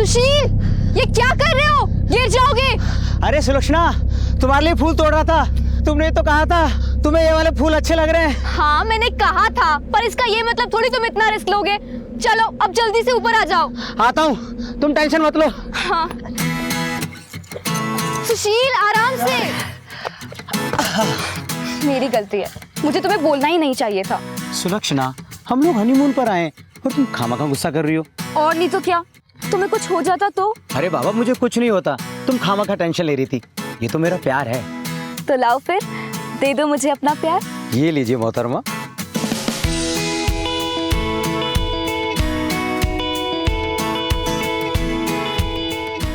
सुशील, ये क्या कर रहे हो? गिर जाओगे। अरे सुलक्षणा, तुम्हारे लिए फूल तोड़ रहा था। तुमने तो कहा था तुम्हें ये वाले फूल अच्छे लग रहे हैं। हाँ मैंने कहा था, पर इसका ये मतलब थोड़ी तुम इतना रिस्क लोगे। चलो अब जल्दी से ऊपर आ जाओ। आता हूँ, तुम टेंशन मत लो। हाँ सुशील, आराम से। मेरी गलती है, मुझे तुम्हें बोलना ही नहीं चाहिए था। सुलक्षणा, हम लोग हनीमून पर आए और तुम खामखा गुस्सा कर रही हो। और नहीं तो क्या, तुम्हें कुछ हो जाता तो? अरे बाबा, मुझे कुछ नहीं होता, तुम खामखा टेंशन ले रही थी। ये तो मेरा प्यार है। तो लाओ फिर, दे दो मुझे अपना प्यार। ये लीजिए मोहतरमा।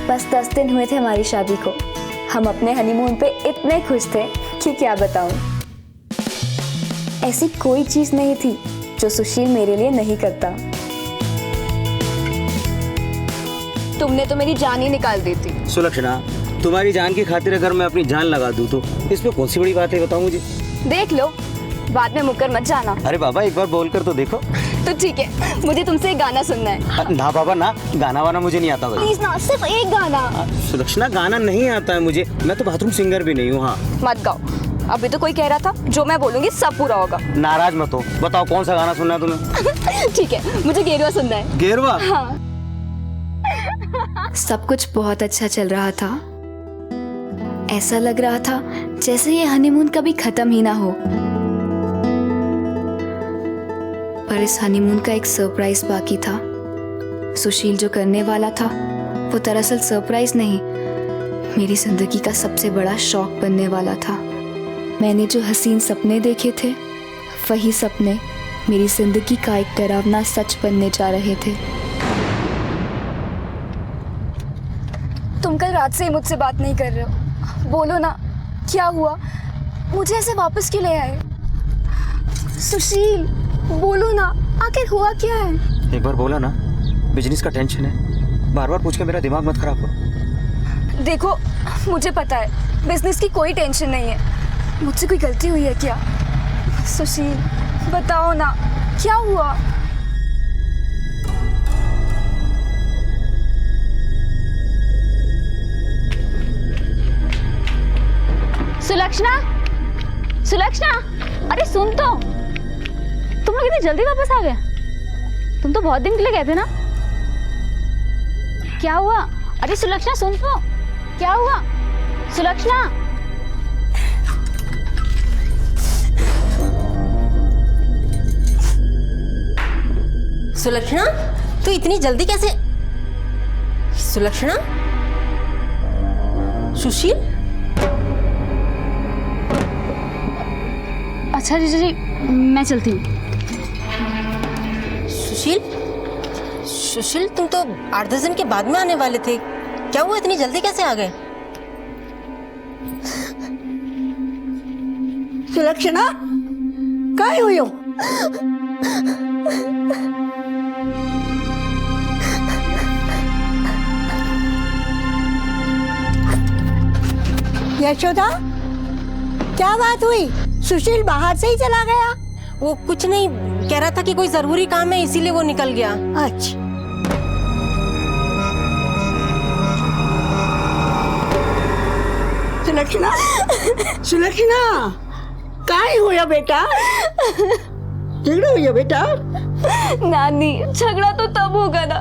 बस 10 दिन हुए थे हमारी शादी को। हम अपने हनीमून पे इतने खुश थे कि क्या बताऊं। ऐसी कोई चीज नहीं थी जो सुशील मेरे लिए नहीं करता। तुमने तो मेरी जान ही निकाल दी थी। सुलक्षणा, तुम्हारी जान की खातिर अगर मैं अपनी जान लगा दूं तो इसमें कौन सी बड़ी बात है, बताओ मुझे। देख लो, बाद में मुकर मत जाना। अरे बाबा, एक बार बोल कर तो देखो। तो ठीक है, मुझे तुमसे एक गाना सुनना है। ना बाबा ना, गाना वाना मुझे नहीं आता। प्लीज ना, सिर्फ एक गाना। सुलक्षणा, गाना नहीं आता है मुझे, मैं तो बाथरूम सिंगर भी नहीं हूँ। हाँ मत गाओ, अभी तो कोई कह रहा था जो मैं बोलूंगी सब पूरा होगा। नाराज मत हो, बताओ कौन सा गाना सुनना है तुम्हें। ठीक है, मुझे गेरुआ सुनना है। गेरुआ? हाँ। सब कुछ बहुत अच्छा चल रहा था। ऐसा लग रहा था जैसे ये हनीमून कभी खत्म ही ना हो। पर इस हनीमून का एक सरप्राइज बाकी था। सुशील जो करने वाला था वो दरअसल सरप्राइज नहीं, मेरी जिंदगी का सबसे बड़ा शौक बनने वाला था। मैंने जो हसीन सपने देखे थे, वही सपने मेरी जिंदगी का एक डरावना सच बनने जा रहे थे। तुम कल रात से ही मुझसे बात नहीं कर रहे हो। बोलो ना, क्या हुआ? मुझे ऐसे वापस क्यों ले आए? सुशील, बोलो ना, आखिर हुआ क्या है? एक बार बोला ना, बिजनेस का टेंशन है। बार बार पूछ के मेरा दिमाग मत खराब करो। देखो, मुझे पता है बिजनेस की कोई टेंशन नहीं है। मुझसे कोई गलती हुई है क्या? सुशील, बताओ ना, क्या हुआ? सुलक्षणा, सुलक्षणा, अरे सुन तो, तुम लोग इतनी जल्दी वापस आ गए? तुम तो बहुत दिन के लिए गए थे ना। क्या हुआ? अरे सुलक्षणा सुन तो, क्या हुआ? सुलक्षणा, सुलक्षणा, तू इतनी जल्दी कैसे? सुलक्षणा, सुशील? अच्छा जीजा जी, मैं चलती हूँ। सुशील, सुशील, तुम तो 8-10 दिन के बाद में आने वाले थे। क्या हुआ, इतनी जल्दी कैसे आ गए? सुलक्षणा, काय हुयो? यशोदा, क्या बात हुई? सुशील बाहर से ही चला गया? वो कुछ नहीं, कह रहा था कि कोई जरूरी काम है इसीलिए वो निकल गया। अच्छा। सुलक्षणा, सुलक्षणा, काय हुआ बेटा? झगड़ा हुआ बेटा? नानी, झगड़ा तो तब होगा ना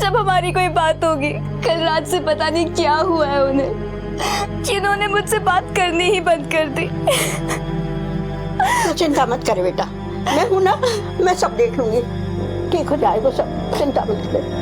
जब हमारी कोई बात होगी। कल रात से पता नहीं क्या हुआ है उन्हें, जिन्होंने मुझसे बात करनी ही बंद कर दी। चिंता मत कर बेटा, मैं हूं ना, मैं सब देख लूंगी। ठीक हो जाएगा सब, चिंता मत कर।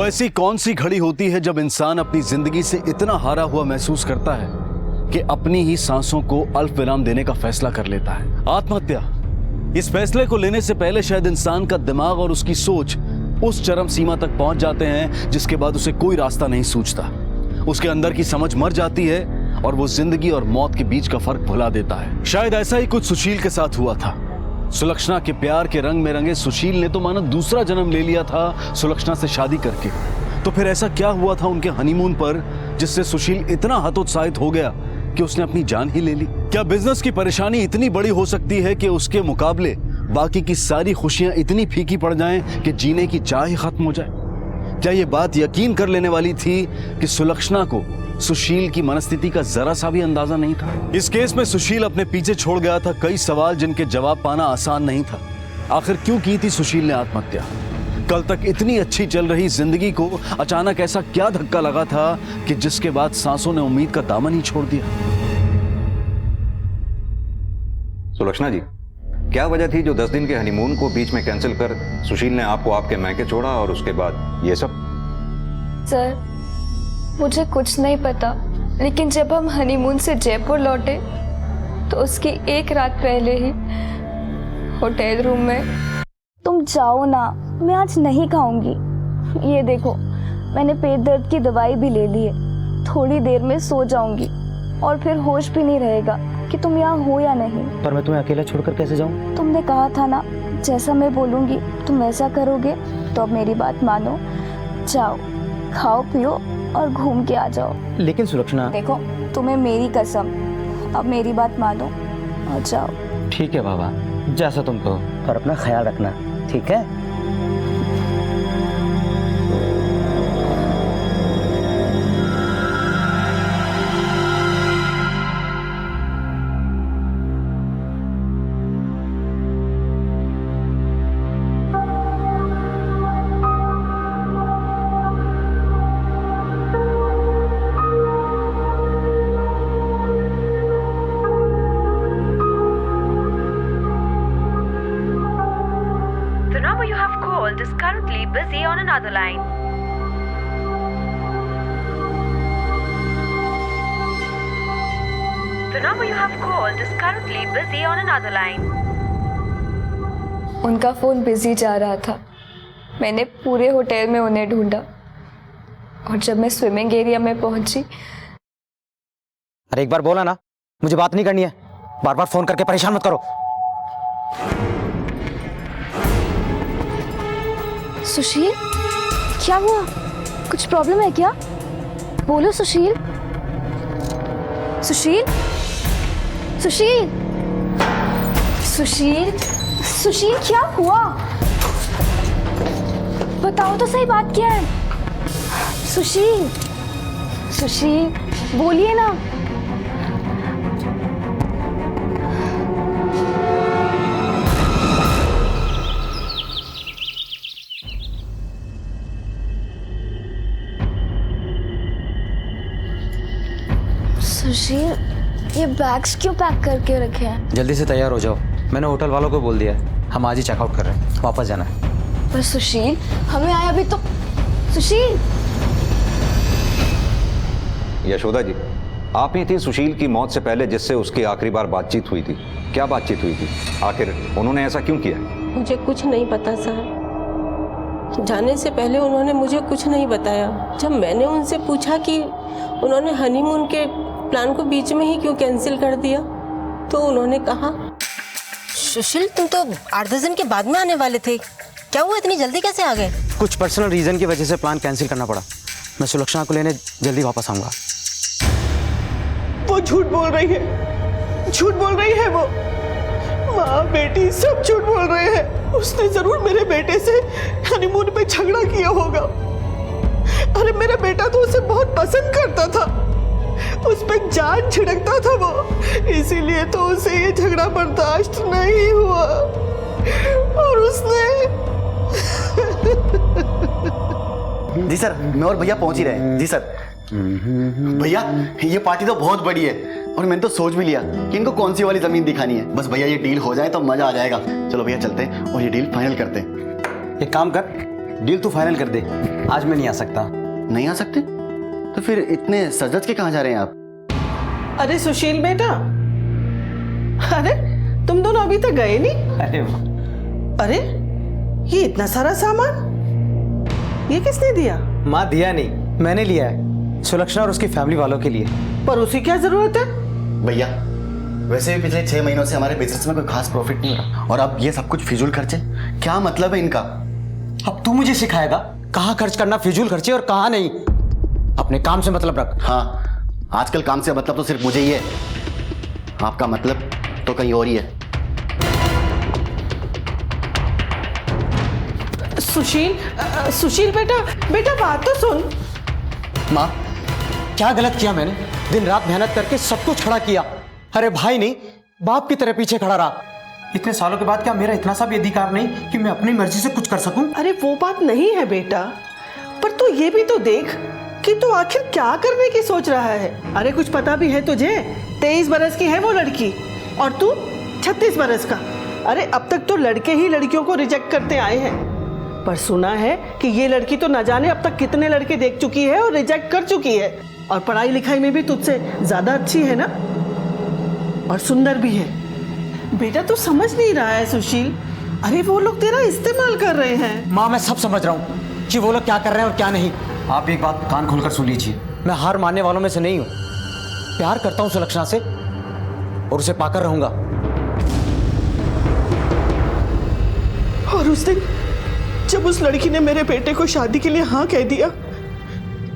वो ऐसी कौन सी घड़ी होती है जब इंसान अपनी जिंदगी से इतना हारा हुआ महसूस करता है कि अपनी ही सांसों को अल्प विराम देने का फैसला कर लेता है? आत्महत्या। इस फैसले को लेने से पहले शायद इंसान का दिमाग और उसकी सोच उस चरम सीमा तक पहुंच जाते हैं जिसके बाद उसे कोई रास्ता नहीं सूझता। उसके अंदर की समझ मर जाती है और वो जिंदगी और मौत के बीच का फर्क भुला देता है। शायद ऐसा ही कुछ सुशील के साथ हुआ था। सुलक्षणा के प्यार के रंग में रंगे सुशील ने तो मानो दूसरा जन्म ले लिया था सुलक्षणा से शादी करके। तो फिर ऐसा क्या हुआ था उनके हनीमून पर जिससे सुशील इतना हतोत्साहित हो गया कि उसने अपनी जान ही ले ली? क्या बिजनेस की परेशानी इतनी बड़ी हो सकती है कि उसके मुकाबले बाकी की सारी खुशियां इतनी फीकी पड़ जाएं कि जीने की चाह ही खत्म हो जाए? क्या ये बात यकीन कर लेने वाली थी कि सुलक्षणा को सुशील की मनस्थिति का जरा सा भी अंदाजा नहीं था? इस केस में सुशील अपने पीछे छोड़ गया था कई सवाल जिनके जवाब पाना आसान नहीं था। आखिर क्यों की थी सुशील ने आत्महत्या? कल तक इतनी अच्छी चल रही जिंदगी को अचानक ऐसा क्या धक्का लगा था कि जिसके बाद सांसों ने उम्मीद का दामन ही छोड़ दिया? सुलक्षणा जी, क्या वजह थी जो 10 दिन के हनीमून को बीच में कैंसिल कर सुशील ने आपको आपके मायके छोड़ा और उसके बाद ये सब? सर, मुझे कुछ नहीं पता, लेकिन जब हम हनीमून से जयपुर लौटे तो उसकी एक रात पहले ही होटल रूम में, तुम जाओ ना, मैं आज नहीं खाऊंगी। ये देखो, मैंने पेट दर्द की दवाई भी ले ली है। थोड़ी देर में सो जाऊंगी और फिर होश भी नहीं रहेगा कि तुम यहाँ हो या नहीं। पर मैं तुम्हें अकेला छोड़कर कैसे जाऊं? तुमने कहा था ना, जैसा मैं बोलूंगी तुम वैसा करोगे, तो अब मेरी बात मानो। जाओ, खाओ पियो और घूम के आ जाओ। लेकिन सुलक्षणा, देखो, तुम्हें मेरी कसम, अब मेरी बात मानो और जाओ। ठीक है बाबा, जैसा तुम कहो, और अपना ख्याल रखना, ठीक है? is currently busy on another line. The number you have called is currently busy on another line. उनका फ़ोन बिजी जा रहा था। मैंने पूरे होटल में उन्हें ढूंढा और जब मैं स्विमिंग एरिया में पहुंची। अरे एक बार बोला ना, मुझे बात नहीं करनी है। बार बार फोन करके परेशान मत करो। सुशील, क्या हुआ? कुछ प्रॉब्लम है क्या? बोलो सुशील। सुशील, सुशील, सुशील, सुशील, क्या हुआ? बताओ तो सही, बात क्या है? सुशील, सुशील, बोलिए ना। सुशील, ये बैग्स क्यों पैक करके रखे हैं? जल्दी से तैयार हो जाओ, मैंने होटल वालों को बोल दिया है, हम आज ही चेकआउट कर रहे हैं, वापस जाना है। पर सुशील, हमें आया भी तो। सुशील, यशोदा जी, आप ही थी सुशील की मौत से पहले जिससे उसकी आखिरी बार बातचीत हुई थी। क्या बातचीत हुई थी? आखिर उन्होंने ऐसा क्यों किया? मुझे कुछ नहीं पता साहब। जाने से पहले उन्होंने मुझे कुछ नहीं बताया। जब मैंने उनसे पूछा कि उन्होंने हनीमून के प्लान को बीच में ही क्यों कैंसिल कर दिया, तो उन्होंने कहा, सुशील तुम तो 8-10 दिन के बाद में आने वाले थे, क्या हुआ इतनी जल्दी कैसे आ गए? कुछ पर्सनल रीजन की वजह से प्लान कैंसिल करना पड़ा। मैं सुलक्षणा को लेने जल्दी वापस आऊंगा। वो झूठ बोल रही है, झूठ बोल रही है वो। माँ बेटी सब झूठ बोल रहे हैं। उसने जरूर मेरे बेटे से हनीमून पे झगड़ा किया होगा। अरे मेरा बेटा तो उसे बहुत पसंद करता था, उस पे जान छिड़कता था वो, इसीलिए तो उसे ये झगड़ा बर्दाश्त नहीं हुआ और उसने। जी सर, मैं और भैया पहुंच ही रहे हैं। जी सर। भैया ये पार्टी तो बहुत बड़ी है और मैंने तो सोच भी लिया कि इनको कौन सी वाली जमीन दिखानी है। बस भैया ये डील हो जाए तो मजा आ जाएगा। चलो भैया चलते हैं और ये डील फाइनल करते हैं। एक काम कर, डील तू फाइनल कर दे, आज मैं नहीं आ सकता। नहीं आ सकते? तो फिर इतने सजद के कहाँ जा रहे हैं आप? अरे सुशील बेटा, अरे तुम दोनों अभी तक गए नहीं? अरे अरे ये इतना सारा सामान ये किसने दिया? माँ दिया नहीं, मैंने लिया है सुलक्षणा और उसकी फैमिली वालों के लिए। पर उसे क्या जरूरत है? भैया वैसे भी पिछले 6 महीनों से हमारे बिजनेस में कोई खास प्रॉफिट नहीं हो रहा, और अब ये सब कुछ फिजूल खर्चे, क्या मतलब है इनका? अब तू मुझे सिखाएगा कहाँ खर्च करना फिजूल खर्चे और कहाँ नहीं। अपने काम से मतलब रख। हाँ, आजकल काम से मतलब तो सिर्फ मुझे ही है, आपका मतलब तो कहीं और ही है। सुशील बेटा, बेटा बात तो सुन। माँ क्या गलत किया मैंने? दिन रात मेहनत करके सब कुछ खड़ा किया, अरे भाई नहीं बाप की तरह पीछे खड़ा रहा। इतने सालों के बाद क्या मेरा इतना सा भी अधिकार नहीं कि मैं अपनी मर्जी से कुछ कर सकूं? अरे वो बात नहीं है बेटा, पर तू ये भी तो देख कि तू आखिर क्या करने की सोच रहा है। अरे कुछ पता भी है तुझे? 23 बरस की है वो लड़की और तू 36 बरस का। अरे अब तक तो लड़के ही लड़कियों को रिजेक्ट करते आए हैं, पर सुना है कि ये लड़की तो न जाने अब तक कितने लड़के देख चुकी है और रिजेक्ट कर चुकी है, और पढ़ाई लिखाई में भी तुझसे ज्यादा अच्छी है ना, और सुंदर भी है। बेटा तू समझ नहीं रहा है सुशील, अरे वो लोग तेरा इस्तेमाल कर रहे हैं। माँ मैं सब समझ रहा हूँ कि वो लोग क्या कर रहे हैं और क्या नहीं। आप एक बात कान खोलकर सुन लीजिए, मैं हार मानने वालों में से नहीं हूँ। प्यार करता हूँ सुलक्षणा से और उसे पाकर रहूंगा। और उस दिन जब उस लड़की ने मेरे बेटे को शादी के लिए हाँ कह दिया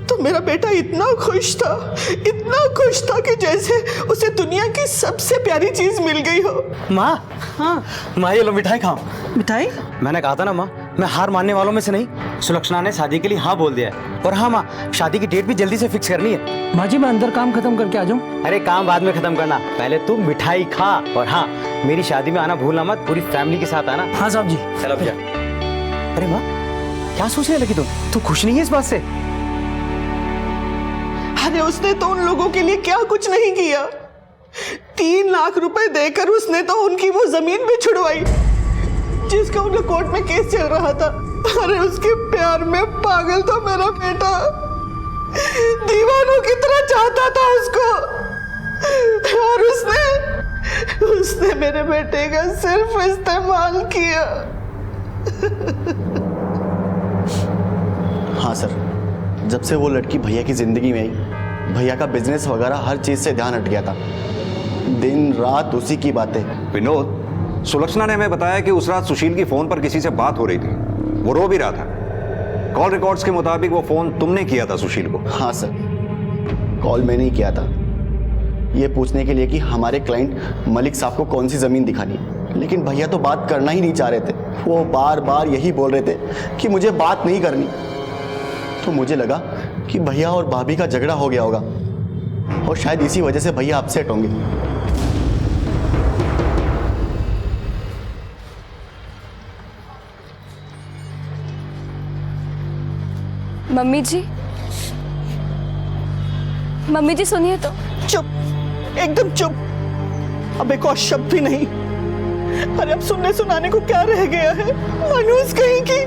तो मेरा बेटा इतना खुश था कि जैसे उसे दुनिया की सबसे प्यारी चीज मिल गई हो। माँ, हाँ माँ ये लो मिठाई खाओ। मिठाई? मैंने कहा था ना माँ, मैं हार मानने वालों में से नहीं। सुलक्षणा ने शादी के लिए हाँ बोल दिया है, और हाँ माँ शादी की डेट भी जल्दी से फिक्स करनी है। माँ जी मैं अंदर काम खत्म करके आ जाऊँ? अरे काम बाद में खत्म करना, पहले तू मिठाई खा। और हाँ मेरी शादी में आना भूलना मत, पूरी फैमिली के साथ आना। हाँ साहब जी। चलो भैया। अरे माँ क्या सोचने लगी तू खुश नहीं है इस बात से? अरे उसने तो उन लोगों के लिए क्या कुछ नहीं किया। 3 लाख रुपए देकर उसने तो उनकी वो जमीन भी छुड़वाई जिसका उनका कोर्ट में केस चल रहा था। अरे उसके प्यार में पागल था मेरा बेटा, दीवानों की तरह चाहता था उसको, और उसने मेरे बेटे का सिर्फ इस्तेमाल किया। हाँ सर, जब से वो लड़की भैया की जिंदगी में आई, भैया का बिजनेस वगैरह हर चीज से ध्यान हट गया था। दिन रात उसी की बातें। विनोद, सुलक्षणा ने हमें बताया कि उस रात सुशील की फोन पर किसी से बात हो रही थी, वो रो भी रहा था। कॉल रिकॉर्ड्स के मुताबिक वो फोन तुमने किया था सुशील को? हाँ सर, कॉल मैंने ही किया था, ये पूछने के लिए कि हमारे क्लाइंट मलिक साहब को कौन सी जमीन दिखानी है, लेकिन भैया तो बात करना ही नहीं चाह रहे थे। वो बार बार यही बोल रहे थे कि मुझे बात नहीं करनी। तो मुझे लगा कि भैया और भाभी का झगड़ा हो गया होगा, और शायद इसी वजह से भैया अपसेट होंगे। मम्मी जी सुनिए तो। चुप, एकदम चुप, अब एक और शब्द भी नहीं। अरे अब सुनने सुनाने को क्या रह गया है? मनूस कहीं की।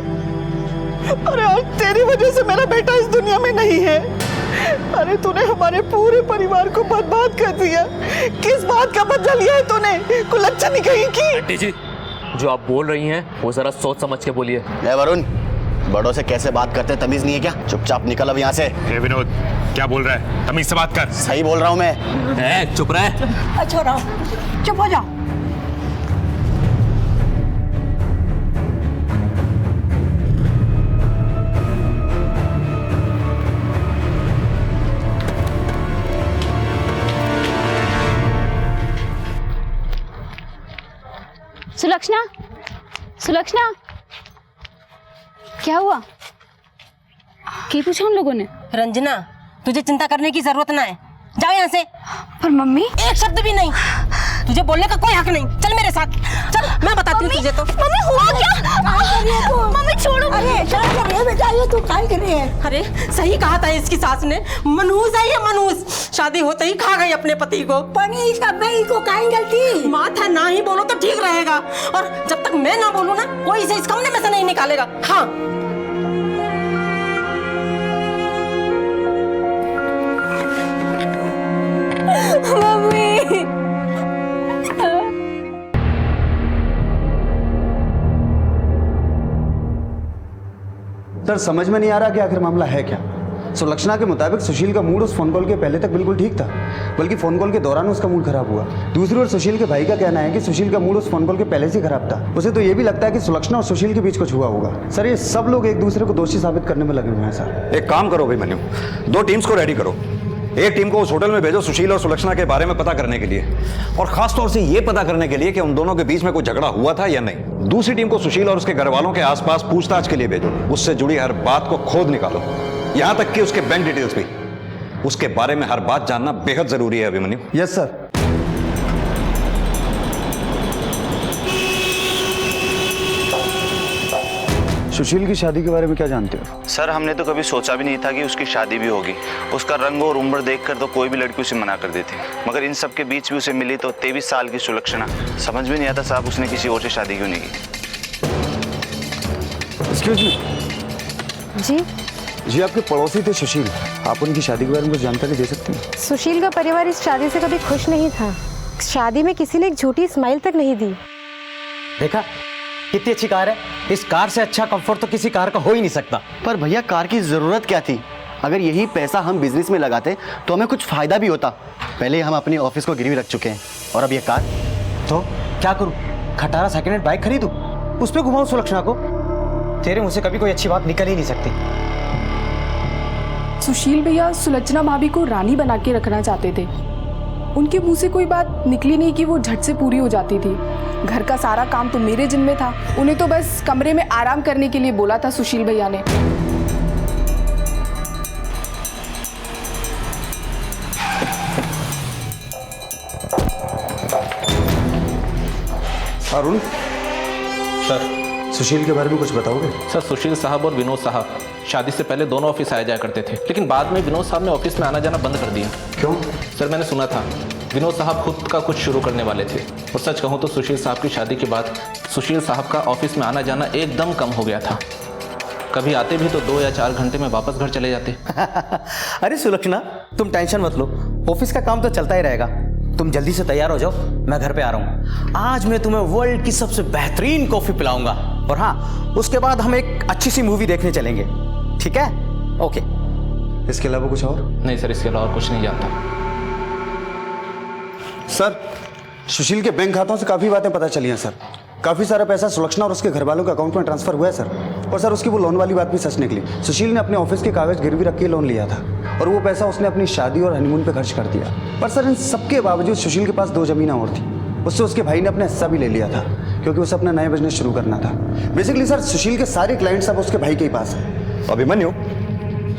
अरे आज तेरी वजह से मेरा बेटा इस दुनिया में नहीं है। अरे तूने हमारे पूरे परिवार को बर्बाद कर दिया। किस बात का बदला लिया है तूने? कुलच्छनी कहीं की। आंटी जी, जो आप बोल रही हैं वो जरा सोच समझ के बोलिए। वरुण, बड़ों से कैसे बात करते, तमीज नहीं है क्या? चुपचाप निकल अब यहाँ से। विनोद क्या बोल रहा है? तमीज से बात कर। सही बोल रहा हूँ मैं। चुप रहे। छोड़ो, चुप हो जाओ। सुलक्षणा क्या हुआ? क्या पूछा उन लोगों ने? रंजना, तुझे चिंता करने की जरूरत ना है, जाओ यहाँ से। पर मम्मी, एक शब्द भी नहीं, तुझे बोलने का कोई हक नहीं। चल मेरे साथ, चल मैं बताती हूँ तुझे। तो मम्मी हुआ क्या? मम्मी छोड़ो। अरे बेटा, ये तू क्या कर रही है? अरे सही कहा था इसकी सास ने, मनहूस है ये मनहूस। शादी होते ही खा गई अपने पति को। को काहे गलती? माथा ना ही बोलो तो ठीक रहेगा, और जब तक मैं ना बोलूँ ना, कोई इसे इस कमरे में से नहीं निकालेगा। हाँ सर समझ में नहीं आ रहा कि आखिर मामला है क्या। सुलक्षणा के मुताबिक सुशील का मूड उस फोन कॉल के पहले तक बिल्कुल ठीक था, बल्कि फोन कॉल के दौरान उसका मूड खराब हुआ। दूसरी ओर सुशील के भाई का कहना है कि सुशील का मूड उस फोन कॉल के पहले से खराब था। उसे तो ये भी लगता है कि सुलक्षणा और सुशील के बीच कुछ हुआ होगा। सर ये सब लोग एक दूसरे को दोषी साबित करने में लगे हुए हैं सर। एक काम करो अभिमन्यु, 2 टीम्स को रेडी करो। एक टीम को उस होटल में भेजो सुशील और सुलक्षणा के बारे में पता करने के लिए, और खास तौर से यह पता करने के लिए कि उन दोनों के बीच में कोई झगड़ा हुआ था या नहीं। दूसरी टीम को सुशील और उसके घर वालों के आसपास पूछताछ के लिए भेजो। उससे जुड़ी हर बात को खोद निकालो, यहां तक कि उसके बैंक डिटेल्स भी। उसके बारे में हर बात जानना बेहद जरूरी है अभिमन्यु। Yes sir. सुशील की शादी के बारे में क्या जानते हो? सर हमने तो कभी सोचा भी नहीं था कि उसकी शादी भी होगी। उसका रंग और उम्र देखकर तो कोई भी लड़की उसे मना कर देती, मगर इन सब के बीच भी उसे मिली तो 23 साल की सुलक्षणा। समझ में नहीं आता साहब उसने किसी और से शादी क्यों नहीं की। Excuse me. जी जी आपके पड़ोसी थे सुशील, आप उनकी शादी के बारे में कुछ जानकारी दे सकती हैं? सुशील का परिवार इस शादी से कभी खुश नहीं था। शादी में किसी ने एक झूठी स्माइल तक नहीं दी। देखा कितनी अच्छी कार है। इस कार से अच्छा कंफर्ट तो किसी कार का हो ही नहीं सकता। पर भैया कार की जरूरत क्या थी? अगर यही पैसा हम बिजनेस में लगाते तो हमें कुछ फायदा भी होता। पहले हम अपने ऑफिस को गिरवी रख चुके हैं और अब ये कार। तो क्या करूं? खटारा सेकंड हैंड बाइक खरीदूं, उस पे घुमाऊं सुलक्षणा को? तेरे मुंह से कभी कोई अच्छी बात निकल ही नहीं सकती। सुशील भैया सुलक्षणा भाभी को रानी बना के रखना चाहते थे। उनके मुंह से कोई बात निकली नहीं कि वो झट से पूरी हो जाती थी। घर का सारा काम तो मेरे जिम्मे था। उन्हें तो बस कमरे में आराम करने के लिए बोला था सुशील भैया ने। अरुण सर, सुशील के बारे में कुछ बताओगे? सर सुशील साहब और विनोद साहब शादी से पहले दोनों ऑफिस आया जाया करते थे, लेकिन बाद में विनोद साहब ने ऑफिस में आना जाना बंद कर दिया। क्यों? सर मैंने सुना था विनोद साहब खुद का कुछ शुरू करने वाले थे, और सच कहूँ तो सुशील साहब की शादी के बाद सुशील साहब का ऑफिस में आना जाना एकदम कम हो गया था। कभी आते भी तो 2 या 4 घंटे में वापस घर चले जाते। अरे सुलक्षणा तुम टेंशन मत लो, ऑफिस का काम तो चलता ही रहेगा। तुम जल्दी से तैयार हो जाओ, मैं घर पे आ रहा हूँ। आज मैं तुम्हें वर्ल्ड की सबसे बेहतरीन कॉफी पिलाऊंगा, और हाँ उसके बाद हम एक अच्छी सी मूवी देखने चलेंगे, ठीक है? ओके। इसके अलावा कुछ और? नहीं सर, इसके अलावा कुछ नहीं जानता। सर सुशील के बैंक खातों से काफ़ी बातें पता चली हैं सर। काफ़ी सारा पैसा सुलक्षणा और उसके घर वालों के अकाउंट में ट्रांसफर हुआ है सर। और सर उसकी वो लोन वाली बात भी सच निकली। सुशील ने अपने ऑफिस के कागज गिरवी रख के लोन लिया था, और वो पैसा उसने अपनी शादी और हनीमून पे खर्च कर दिया। पर सर इन सबके बावजूद सुशील के पास 2 ज़मीनें और थी। उससे उसके भाई ने अपना हिस्सा भी ले लिया था, क्योंकि उसे अपना नया बिजनेस शुरू करना था। बेसिकली सर सुशील के सारे क्लाइंट्स अब उसके भाई के ही पास हैं। अभिमन्यु,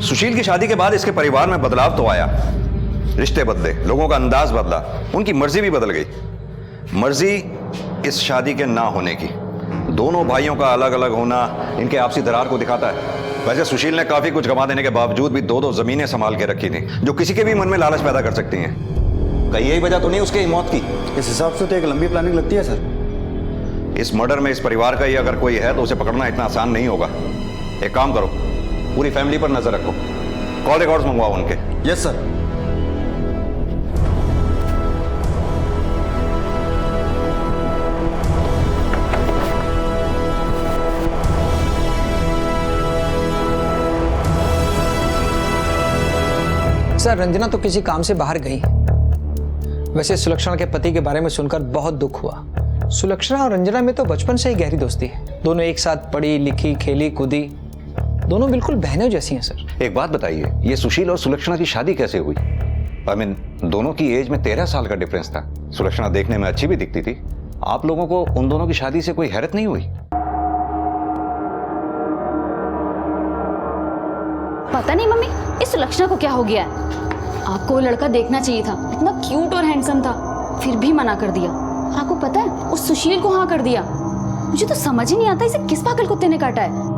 सुशील की शादी के बाद इसके परिवार में बदलाव तो आया, रिश्ते बदले, लोगों का अंदाज बदला, उनकी मर्जी भी बदल गई। मर्जी इस शादी के ना होने की। दोनों भाइयों का अलग अलग होना इनके आपसी दरार को दिखाता है। वैसे सुशील ने काफी कुछ गंवा देने के बावजूद भी 2-2 जमीनें संभाल के रखी थी, जो किसी के भी मन में लालच पैदा कर सकती हैं। कहीं यही वजह तो नहीं उसकी मौत की? इस हिसाब से तो एक लंबी प्लानिंग लगती है सर। इस मर्डर में इस परिवार का ही अगर कोई है तो उसे पकड़ना इतना आसान नहीं होगा। एक काम करो, पूरी फैमिली पर नजर रखो, कॉल रिकॉर्ड्स मंगवाओ उनके। Yes sir. सर रंजना तो किसी काम से बाहर गई। वैसे सुलक्षणा के पति के बारे में सुनकर बहुत दुख हुआ। सुलक्षणा और रंजना में तो बचपन से ही गहरी दोस्ती है। दोनों एक साथ पढ़ी लिखी, खेली कूदी, दोनों बिल्कुल बहनों जैसी हैं सर। एक बात बताइए, ये सुशील और सुलक्षणा की शादी कैसे हुई? दोनों की एज में 13 साल का डिफरेंस था। सुलक्षणा देखने में अच्छी भी दिखती थी। आप लोगों को उन दोनों की शादी से कोई हैरत नहीं हुई? पता नहीं मम्मी, इस सुलक्षणा को क्या हो गया है। आपको वो लड़का देखना चाहिए था, इतना क्यूट और हैंडसम था, फिर भी मना कर दिया। आपको पता है उस सुशील को हाँ कर दिया। मुझे तो समझ ही नहीं आता इसे किस पागल कुत्ते ने काटा है।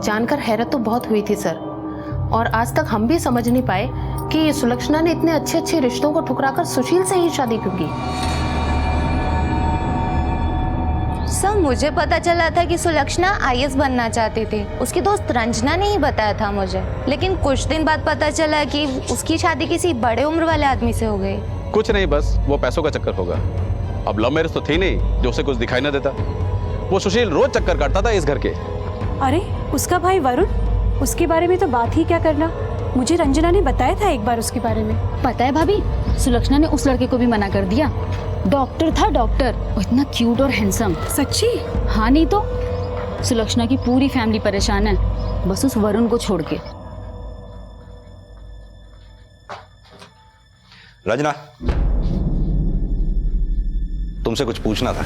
जानकर हैरत तो बहुत हुई थी सर, और आज तक हम भी समझ नहीं पाए कि सुलक्षणा ने इतने अच्छे अच्छे रिश्तों को ठुकराकर सुशील से ही शादी क्यों की। सर मुझे पता चला था कि सुलक्षणा IAS बनना चाहती थी। उसकी दोस्त रंजना ने ही बताया था मुझे, लेकिन कुछ दिन बाद पता चला कि उसकी शादी किसी बड़े उम्र वाले आदमी से हो गई। कुछ नहीं, बस वो पैसों का चक्कर होगा। अब लव मैरिज तो थी नहीं जो उसे कुछ दिखाई ना देता। वो सुशील रोज चक्कर काटता था इस घर के। अरे उसका भाई वरुण उसके बारे में तो बात ही क्या करना, मुझे रंजना ने बताया था एक बार उसके बारे में। पता है भाभी, सुलक्षणा ने उस लड़के को भी मना कर दिया। डॉक्टर था, डॉक्टर, वो इतना क्यूट और हैंडसम। सच्ची? हाँ नहीं तो। सुलक्षणा की पूरी फैमिली परेशान है, बस उस वरुण को छोड़ के। रंजना, तुमसे कुछ पूछना था।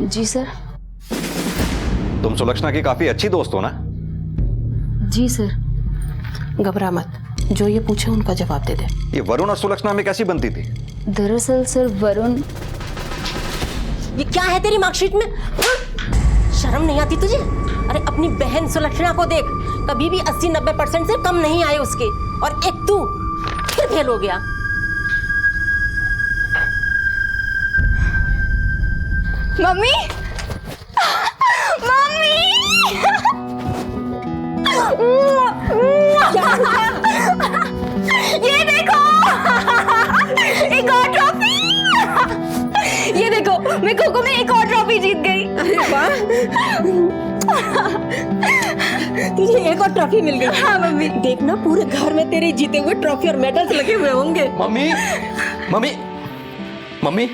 जी सर। तुम सुलक्षणा की काफी अच्छी दोस्त हो ना? जी सर। घबरा मत, जो ये पूछे उनका जवाब दे दे। ये वरुण और सुलक्षणा में कैसी बनती थी? दरअसल सर वरुण। ये क्या है तेरी मार्कशीट में? शर्म नहीं आती तुझे? अरे अपनी बहन सुलक्षणा को देख, कभी भी 80-90% से कम नहीं आए उसके, और एक तू फिर फेल हो गया। मम्मी, मम्मी, ये देखो, एक और ट्रॉफी। ये देखो, मैं खो-खो में एक और ट्रॉफी जीत गई। अरे वाह, तुझे एक और ट्रॉफी मिल गई। हाँ मम्मी। देखना पूरे घर में तेरे जीते हुए ट्रॉफी और मेडल्स लगे हुए होंगे। मम्मी, मम्मी, मम्मी,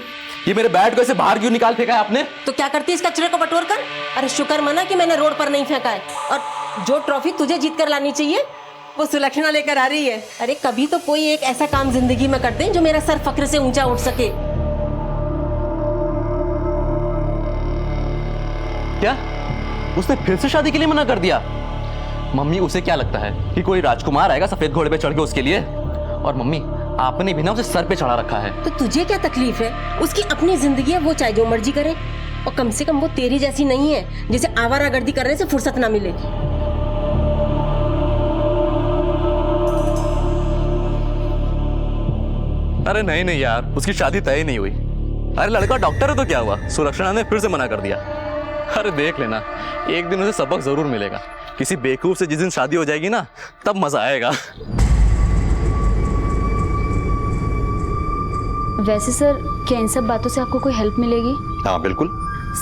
ये मेरे बैट को ऐसे बाहर क्यों निकाल फेंका है आपने? तो क्या करती है, इसका कचरे को बटोर कर? अरे शुक्र मना कि मैंने रोड पर नहीं फेंका है। और जो ट्रॉफी तुझे जीत कर लानी चाहिए वो सुलक्षणा लेकर आ रही है। अरे कभी तो कोई एक ऐसा काम जिंदगी में कर दे जो मेरा सर फक्र से ऊंचा उठ सके। क्या उसने फिर से शादी के लिए मना कर दिया? मम्मी, उसे क्या लगता है कि कोई राजकुमार आएगा सफेद घोड़े पे चढ़ के उसके लिए? और मम्मी, आपने भी ना उसे सर पे चढ़ा रखा है। तो तुझे क्या तकलीफ है? उसकी अपनी जिंदगी है, वो चाहे जो मर्जी करे। और कम से कम वो तेरी जैसी नहीं है जिसे आवारागर्दी करने से फुर्सत ना मिले। अरे नहीं नहीं यार, उसकी शादी तय ही नहीं हुई। अरे लड़का डॉक्टर है तो क्या हुआ, सुलक्षणा ने फिर से मना कर दिया। अरे देख लेना, एक दिन उसे सबक जरूर मिलेगा। किसी बेवकूफ से जिस दिन शादी हो जाएगी ना, तब मजा आएगा। वैसे सर, क्या इन सब बातों से आपको कोई हेल्प मिलेगी? हाँ बिल्कुल।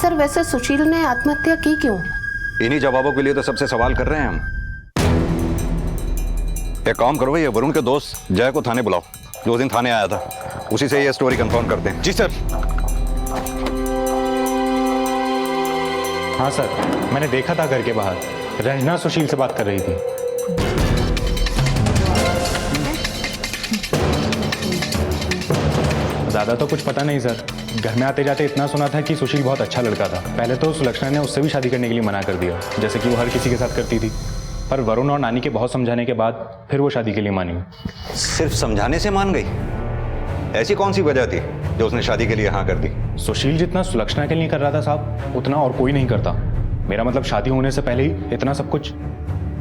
सर वैसे सुशील ने आत्महत्या की क्यों? इन्हीं जवाबों के लिए तो सबसे सवाल कर रहे हैं हम। एक काम करो, ये वरुण के दोस्त जय को थाने बुलाओ, जो दिन थाने आया था। उसी से ये स्टोरी कंफर्म करते हैं। जी सर। हाँ सर, मैंने देखा था घर के बाहर, रंजना सुशील से बात कर रही थी। ज़्यादा तो कुछ पता नहीं सर, घर में आते जाते इतना सुना था कि सुशील बहुत अच्छा लड़का था। पहले तो सुलक्षणा ने उससे भी शादी करने के लिए मना कर दिया, जैसे कि वो हर किसी के साथ करती थी। पर वरुण और नानी के बहुत समझाने के बाद फिर वो शादी के लिए मानी। सिर्फ समझाने से मान गई? ऐसी कौन सी वजह थी जो उसने शादी के लिए हाँ कर दी? सुशील जितना सुलक्षणा के लिए कर रहा था साहब, उतना और कोई नहीं करता। मेरा मतलब शादी होने से पहले ही इतना सब कुछ,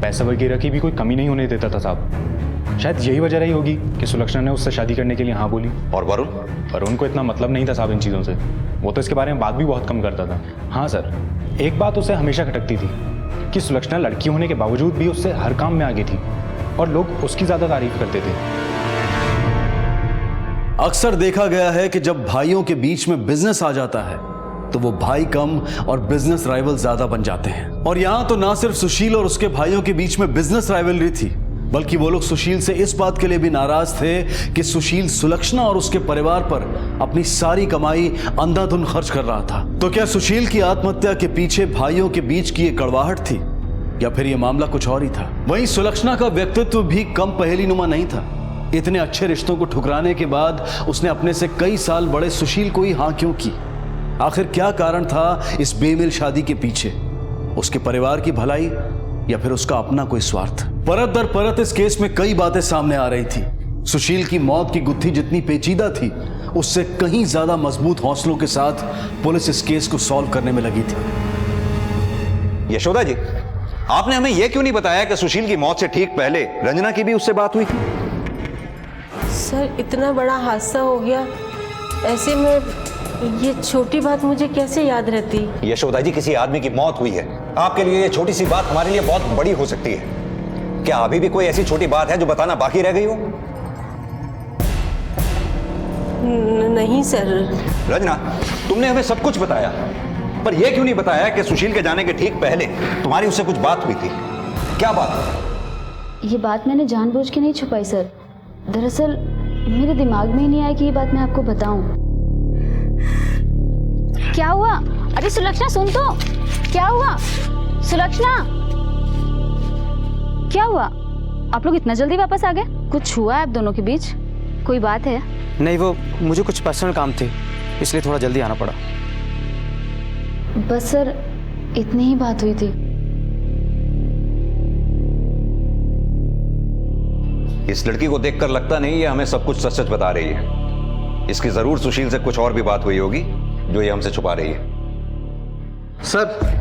पैसे वगैरह की भी कोई कमी नहीं होने देता था साहब। शायद यही वजह रही होगी कि सुलक्षणा ने उससे शादी करने के लिए हाँ बोली। और वरुण को इतना मतलब नहीं था साहब इन चीज़ों से, वो तो इसके बारे में बात भी बहुत कम करता था। हाँ सर, एक बात उसे हमेशा खटकती थी कि सुलक्षणा लड़की होने के बावजूद भी उससे हर काम में आगे थी और लोग उसकी ज़्यादा तारीफ करते थे। अक्सर देखा गया है कि जब भाइयों के बीच में बिजनेस आ जाता है तो वो भाई कम और बिजनेस राइवल ज्यादा बन जाते हैं। और यहां तो ना सिर्फ सुशील और उसके भाइयों के बीच में बिजनेस राइवलरी थी, बल्कि वो लोग सुशील से इस बात के लिए भी नाराज थे कि सुशील सुलक्षणा और उसके परिवार पर अपनी सारी कमाई अंधाधुंध खर्च कर रहा था। तो क्या सुशील की आत्महत्या के पीछे भाइयों के बीच की ये कड़वाहट थी, या फिर ये मामला कुछ और ही था? वहीं सुलक्षणा का व्यक्तित्व भी कम पहेलीनुमा नहीं था। इतने अच्छे रिश्तों को ठुकराने के बाद उसने अपने से कई साल बड़े सुशील को ही हाँ क्यों की? आखिर क्या कारण था इस बेमिल शादी के पीछे? उसके परिवार की भलाई या फिर उसका अपना कोई स्वार्थ? परत दर परत इस केस में कई बातें सामने आ रही थी। सुशील की मौत की गुत्थी जितनी पेचीदा थी, उससे कहीं ज्यादा मजबूत हौसलों के साथ पुलिस इस केस को सॉल्व करने में लगी थी। यशोदा जी, आपने हमें यह क्यों नहीं बताया कि सुशील की मौत से ठीक पहले रंजना की भी उससे बात हुई थी? सर इतना बड़ा हादसा हो गया, ऐसे में ये छोटी बात मुझे कैसे याद रहती? यशोदा जी, किसी आदमी की मौत हुई है, आपके लिए ये छोटी सी बात हमारे लिए बहुत बड़ी हो सकती है। क्या अभी भी कोई ऐसी छोटी बात है जो बताना बाकी रह गई हो? नहीं सर। रंजना, तुमने हमें सब कुछ बताया, पर यह क्यों नहीं बताया कि सुशील के जाने के ठीक पहले तुम्हारी उससे कुछ बात हुई थी? क्या बात? ये बात मैंने जानबूझ के नहीं छुपाई सर। दरअसल मेरे दिमाग में ही नहीं आया कि ये बात मैं आपको बताऊं। क्या हुआ? अरे सुलक्षणा सुन तो, क्या हुआ? सुलक्षणा, क्या हुआ? आप लोग इतना जल्दी वापस आ गए? कुछ हुआ है आप दोनों के बीच? कोई बात है? नहीं, वो मुझे कुछ पर्सनल काम थे, इसलिए थोड़ा जल्दी आना पड़ा। बस सर इतनी ही बात हुई थी। इस लड़की को देखकर लगता नहीं ये हमें सब कुछ सच सच बता रही है। इसकी जरूर सुशील से कुछ और भी बात हुई होगी जो ये हमसे छुपा रही है। सर,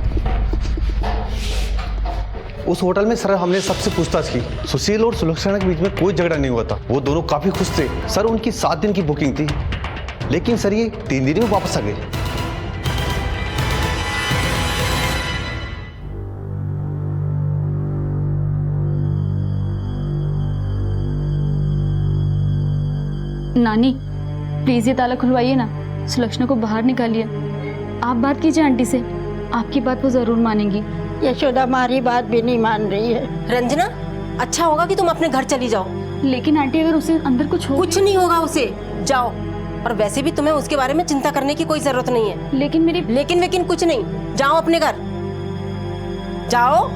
उस होटल में सर हमने सबसे पूछताछ की। सुशील और सुलक्षणा के बीच में कोई झगड़ा नहीं हुआ था। वो दोनों काफी खुश थे। सर उनकी 7 दिन की बुकिंग थी, लेकिन सर ये 3 दिन में वापस आ गए। नानी प्लीज ये ताला खुलवाइए ना, सुलक्षणा को बाहर निकालिए। आप बात कीजिए आंटी से, आपकी बात वो जरूर मानेंगी। यशोदा हमारी बात भी नहीं मान रही है। रंजना, अच्छा होगा कि तुम अपने घर चली जाओ। लेकिन आंटी अगर उसे अंदर कुछ हो, कुछ नहीं होगा उसे, जाओ। और वैसे भी तुम्हें उसके बारे में चिंता करने की कोई जरूरत नहीं है। लेकिन मेरी लेकिन कुछ नहीं, जाओ अपने घर, जाओ।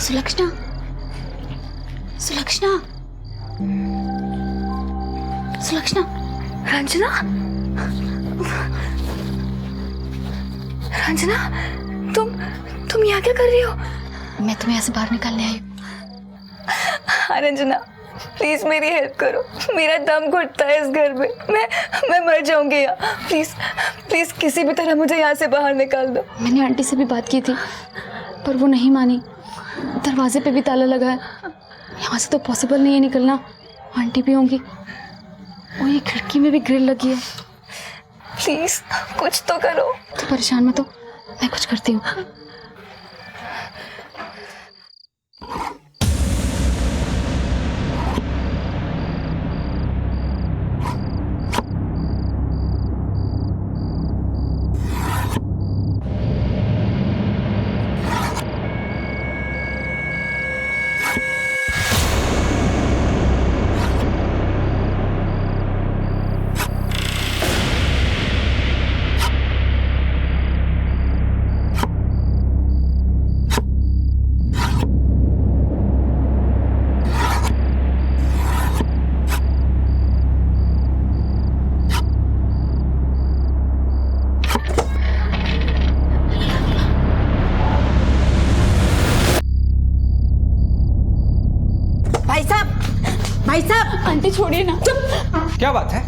सुलक्षणा, सुलक्षणा, सुलक्षणा, रंजना, रंजना, तुम यहाँ क्या कर रही हो? मैं तुम्हें यहाँ से बाहर निकालने आई हूँ। हाँ रंजना, प्लीज मेरी हेल्प करो, मेरा दम घुटता है इस घर में, मैं मर जाऊंगी यहाँ। प्लीज प्लीज किसी भी तरह मुझे यहाँ से बाहर निकाल दो। मैंने आंटी से भी बात की थी पर वो नहीं मानी। दरवाजे पे भी ताला लगा है, यहाँ से तो पॉसिबल नहीं है निकलना। आंटी भी होंगी और ये खिड़की में भी ग्रिल लगी है। प्लीज कुछ तो करो। तो परेशान मत हो, मैं कुछ करती हूँ। भाई साहब, आंटी छोड़िए ना। चुप। क्या बात है?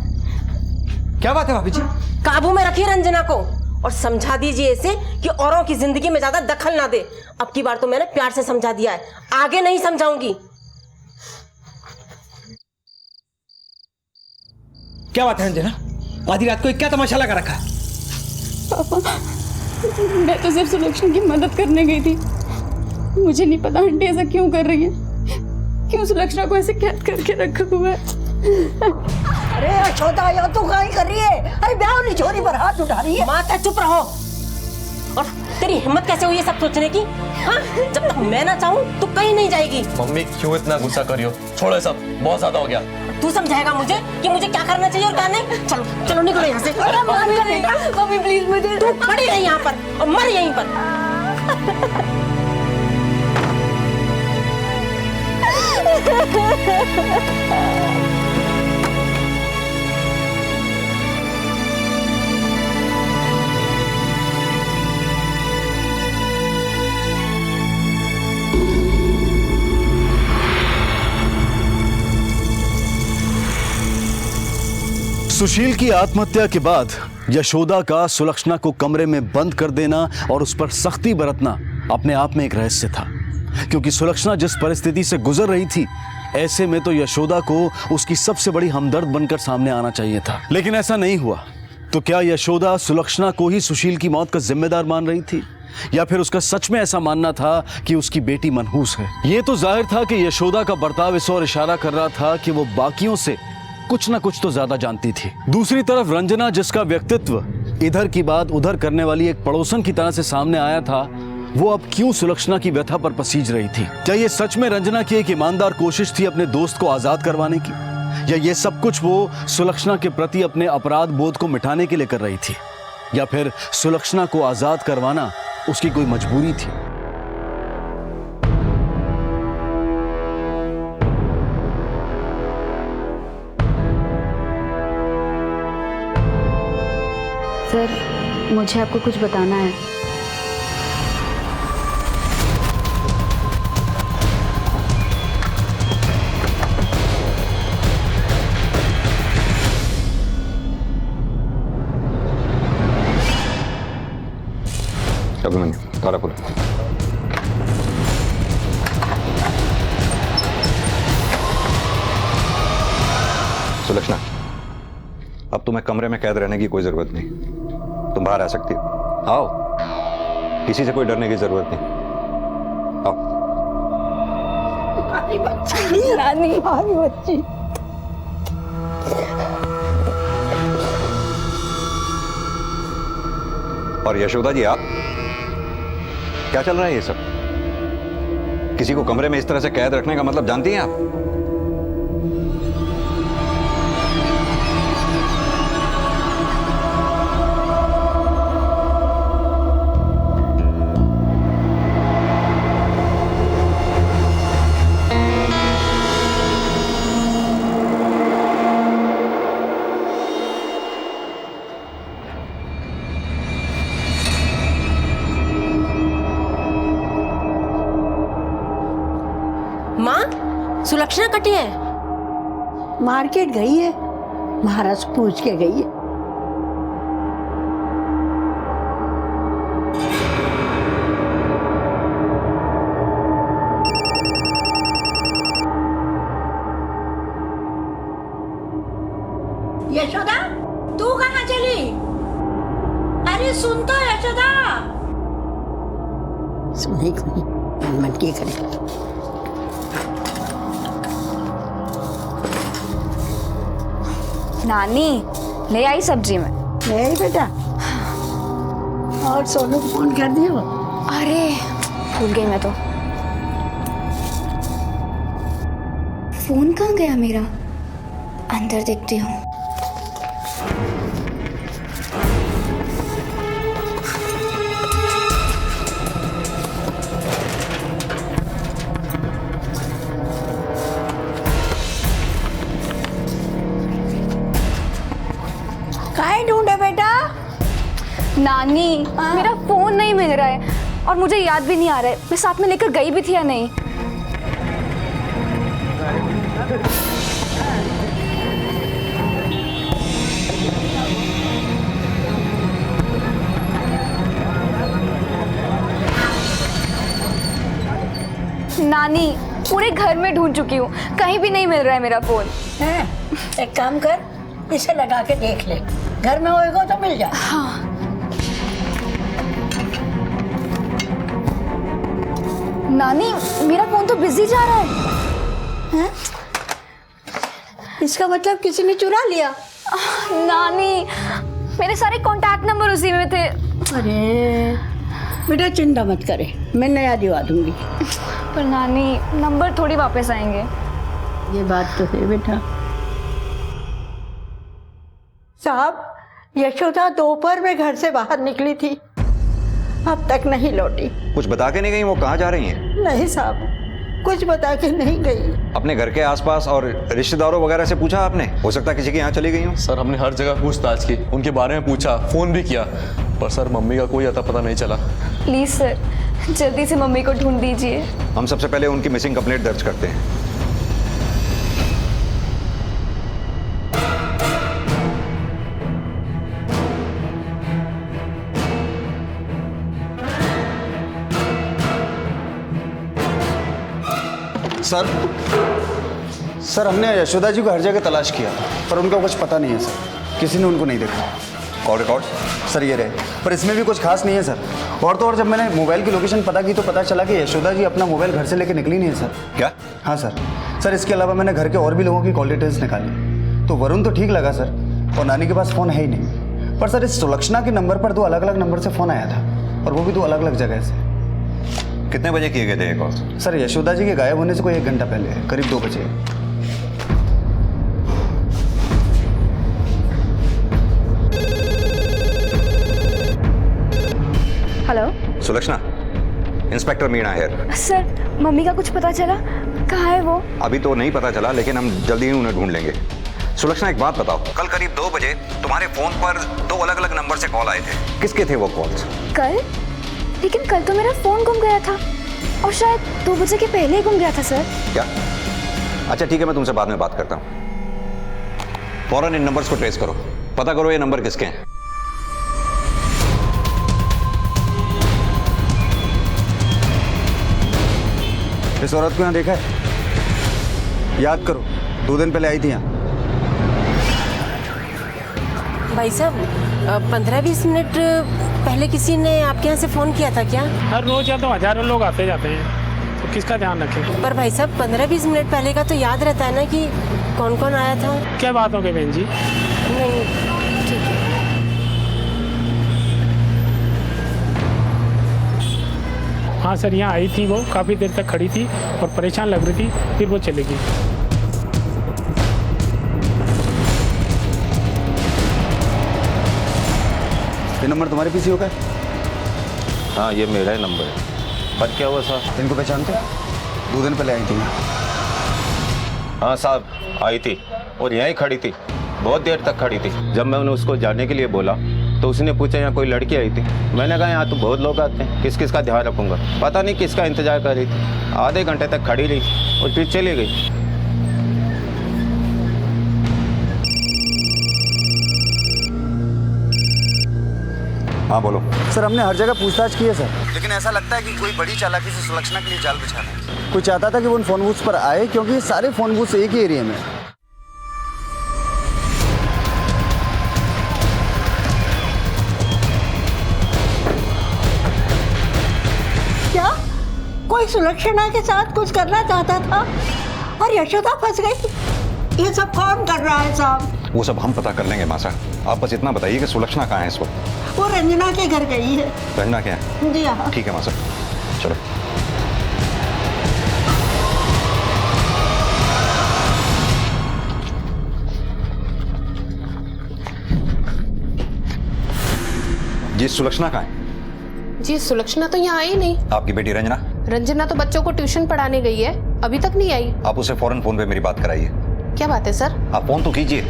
क्या बात है भाभी जी? काबू में रखिए रंजना को और समझा दीजिए इसे कि औरों की जिंदगी में ज्यादा दखल ना दे। अब की बार तो मैंने प्यार से समझा दिया है, आगे नहीं समझाऊंगी। क्या बात है रंजना? आधी रात को क्या तमाशा लगा रखा है? पापा, मैं तो सिर्फ सुलक्षणा की मदद करने गई थी। मुझे नहीं पता आंटी ऐसा क्यों कर रही है, क्यों सुलक्षणा को ऐसे कैद करके रखा हुआ है। अरे यशोदा, ये तो क्या कर रही है? अरे ब्याह वाली छोरी पर हाथ उठा रही है। माता चुप रहो। और तेरी हिम्मत कैसे हुई है सब सोचने की? हाँ, जब तक मैं ना चाहूँ तो कहीं नहीं जाएगी। मम्मी क्यों इतना गुस्सा कर रही हो? छोड़ो सब, बहुत ज्यादा हो गया। तू समझाएगा मुझे कि मुझे क्या करना चाहिए और क्या नहीं? चलो चलो निकलो यहाँ से। मम्मी प्लीज मुझे। तू पड़ी रही यहाँ पर और मर यहीं पर। सुशील की आत्महत्या के बाद यशोदा का सुलक्षणा को कमरे में बंद कर देना और उस पर सख्ती बरतना अपने आप में एक रहस्य था, क्योंकि सुलक्षणा जिस परिस्थिति से गुजर रही थी ऐसे में तो यशोदा को उसकी सबसे बड़ी हमदर्द बनकर सामने आना चाहिए था, लेकिन ऐसा नहीं हुआ। तो क्या यशोदा सुलक्षणा को ही सुशील की मौत का जिम्मेदार मान रही थी, या फिर उसका सच में ऐसा मानना था कि उसकी बेटी मनहूस है? ये तो जाहिर था कि यशोदा का बर्ताव इस ओर इशारा कर रहा था कि वो बाकियों से कुछ ना कुछ तो ज्यादा जानती थी। दूसरी तरफ रंजना, जिसका व्यक्तित्व इधर की बात उधर करने वाली एक पड़ोसन की तरह से सामने आया था, वो अब क्यों सुलक्षणा की व्यथा पर पसीज रही थी? क्या ये सच में रंजना की एक ईमानदार कोशिश थी अपने दोस्त को आजाद करवाने की, या ये सब कुछ वो सुलक्षणा के प्रति अपने अपराध बोध को मिटाने के लिए कर रही थी, या फिर सुलक्षणा को आजाद करवाना उसकी कोई मजबूरी थी? सर, मुझे आपको कुछ बताना है। अभिमन्यु, तारापुर। सुलक्षणा, अब तुम्हें कमरे में कैद रहने की कोई जरूरत नहीं, तुम बाहर आ सकती हो। आओ, किसी से कोई डरने की जरूरत नहीं, आओ। रानी हमारी बच्ची। और यशोदा जी, आप क्या चल रहा है ये सब? किसी को कमरे में इस तरह से कैद रखने का मतलब जानती हैं आप? माँ, सुलक्षणा कटी है। मार्केट गई है, महाराज पूछ के गई है। यशोदा, तू कहाँ चली? अरे सुन तो यशोदा। सुने मन की करे। नानी, ले आई सब्जी में। ले आई बेटा। और सोनू को फोन कर दिया? अरे भूल गई मैं तो। फोन कहाँ गया मेरा? अंदर देखती हूँ। काहे ढूंढे बेटा? नानी, मेरा फोन नहीं मिल रहा है और मुझे याद भी नहीं आ रहा है मैं साथ में लेकर गई भी थी या नहीं। नानी, पूरे घर में ढूंढ चुकी हूँ, कहीं भी नहीं मिल रहा है मेरा फोन। एक काम कर, इसे लगा के देख ले, घर में होएगा तो मिल जाए। हाँ। नानी, मेरा फोन तो बिजी जा रहा है। इसका मतलब किसी ने चुरा लिया? नानी, मेरे सारे कांटेक्ट नंबर उसी में थे। अरे बेटा चिंता मत करे, मैं नया दिवा दूंगी। पर नानी, नंबर थोड़ी वापस आएंगे। ये बात तो है बेटा। साहब, यशोदा दोपहर में घर से बाहर निकली थी, अब तक नहीं लौटी। कुछ बता के नहीं गई? वो कहाँ जा रही हैं? नहीं साहब, कुछ बता के नहीं गई। अपने घर के आसपास और रिश्तेदारों वगैरह से पूछा आपने? हो सकता है किसी के यहाँ चली गई हो। सर, हमने हर जगह पूछताछ की, उनके बारे में पूछा, फोन भी किया, पर सर मम्मी का कोई अता पता नहीं चला। प्लीज सर, जल्दी से मम्मी को ढूंढ दीजिए। हम सबसे पहले उनकी मिसिंग कंप्लेंट दर्ज करते हैं। सर हमने यशोदा जी को हर जगह तलाश किया पर उनका कुछ पता नहीं है सर, किसी ने उनको नहीं देखा। Call record? सर ये रहे, पर इसमें भी कुछ खास नहीं है सर। और तो और जब मैंने मोबाइल की लोकेशन पता की तो पता चला कि यशोदा जी अपना मोबाइल घर से लेकर निकली नहीं है सर। क्या? हाँ सर इसके अलावा मैंने घर के और भी लोगों की कॉल डिटेल्स निकाली तो वरुण तो ठीक लगा सर, और नानी के पास फ़ोन है ही नहीं। पर सर इस सुलक्षणा के नंबर पर 2 अलग अलग नंबर से फ़ोन आया था और वो भी 2 अलग अलग जगह से। कितने बजे किए गए थे ये कॉल? सर यशोदा जी के गायब होने से कोई 1 घंटा पहले, करीब 2 बजे। हेलो सुलक्षणा, इंस्पेक्टर मीणा है। सर मम्मी का कुछ पता चला? कहाँ है वो? अभी तो नहीं पता चला लेकिन हम जल्दी ही उन्हें ढूंढ लेंगे। सुलक्षणा एक बात बताओ, कल करीब 2 बजे तुम्हारे फोन पर 2 अलग अलग नंबर से कॉल आए थे, किसके थे वो कॉल्स? कल? लेकिन कल तो मेरा फोन गुम गया था और शायद 2 बजे के पहले ही गुम गया था सर। क्या? अच्छा ठीक है, मैं तुमसे बाद में बात करता हूँ। फौरन इन नंबर्स को ट्रेस करो, पता करो ये नंबर किसके हैं। इस औरत को यहाँ देखा है? याद करो 2 दिन पहले आई थी यहाँ। भाई साहब 15-20 मिनट पहले किसी ने आपके यहाँ से फ़ोन किया था क्या? हर रोज या तो हजारों लोग आते जाते हैं, तो किसका ध्यान रखें? पर भाई साहब 15-20 मिनट पहले का तो याद रहता है ना कि कौन कौन आया था? क्या बात हो गई बहन जी? नहीं ठीक है। हाँ सर, यहाँ आई थी वो, काफ़ी देर तक खड़ी थी और परेशान लग रही थी, फिर वो चली गई। ये नंबर तुम्हारे पीछे होगा? हाँ ये मेरा ही नंबर है। पर क्या हुआ साहब? इनको पहचानते? 2 दिन पहले आई थी। हाँ साहब आई थी और यहीं खड़ी थी, बहुत देर तक खड़ी थी। जब मैंने उसको जाने के लिए बोला तो उसने पूछा यहाँ कोई लड़की आई थी। मैंने कहा यहाँ तो बहुत लोग आते हैं, किस किस का ध्यान रखूँगा। पता नहीं किसका इंतजार कर रही थी, आधे घंटे तक खड़ी रही और फिर चली गई। हाँ बोलो। सर हमने हर जगह पूछताछ की है सर, लेकिन ऐसा लगता है कि कोई बड़ी चालाकी से सुलक्षणा के लिए जाल बिछा रहा है। कोई चाहता था कि वो उन फोन बूथ्स पर आए क्योंकि सारे फोन बूथ्स एक ही एरिया में। क्या कोई सुलक्षणा के साथ कुछ करना चाहता था और यशोदा फंस गई? ये सब कौन कर रहा है साहब? वो सब हम पता कर लेंगे मासा, आप बस इतना बताइए कि सुलक्षणा कहाँ है इस वक्त? वो रंजना के घर गई है। रंजना क्या है? जी हाँ। ठीक है मासा, चलो। जी सुलक्षणा कहाँ है? जी सुलक्षणा तो यहाँ आई नहीं। आपकी बेटी रंजना? रंजना तो बच्चों को ट्यूशन पढ़ाने गई है, अभी तक नहीं आई। आप उसे फौरन फोन पे मेरी बात कराइए। क्या बात है सर? आप फोन तो कीजिए।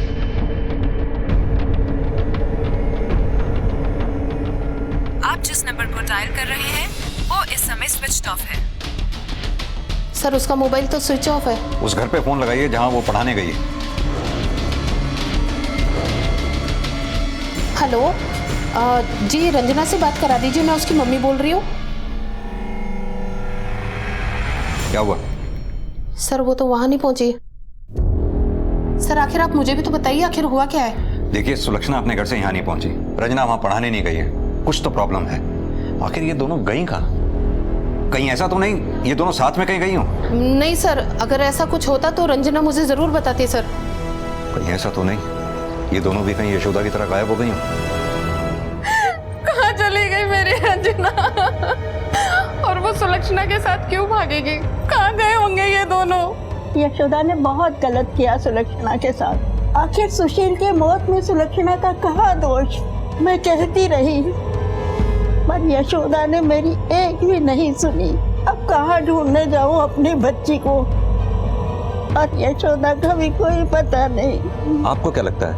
आप जिस नंबर को डायल कर रहे हैं वो इस समय स्विच ऑफ है। सर उसका मोबाइल तो स्विच ऑफ है। उस घर पे फोन लगाइए जहां वो पढ़ाने गई है। हेलो जी रंजना से बात करा दीजिए, मैं उसकी मम्मी बोल रही हूँ। क्या हुआ? सर वो तो वहां नहीं पहुंची। सर आखिर आप मुझे भी तो बताइए, आखिर हुआ क्या है? देखिए सुलक्षणा अपने घर से यहाँ नहीं पहुंची, रंजना वहां पढ़ाने नहीं गई है, कुछ तो प्रॉब्लम है। आखिर ये दोनों गई कहाँ? कहीं ऐसा तो नहीं ये दोनों साथ में कहीं गई हो? नहीं सर, अगर ऐसा कुछ होता तो रंजना मुझे जरूर बताती सर। कहीं ऐसा तो नहीं ये दोनों भी कहीं यशोदा की तरह गायब हो गई हो? कहाँ चली गई मेरी रंजना? और वो सुलक्षणा के साथ क्यों भागेगी? कहाँ गए होंगे ये दोनों? यशोदा ने बहुत गलत किया सुलक्षणा के साथ। आखिर सुशील के मौत में सुलक्षणा का कहाँ दोष? मैं कहती रही पर यशोदा ने मेरी एक भी नहीं सुनी। अब कहाँ ढूंढने जाऊँ अपनी बच्ची को? और यशोदा का भी कोई पता नहीं। आपको क्या लगता है,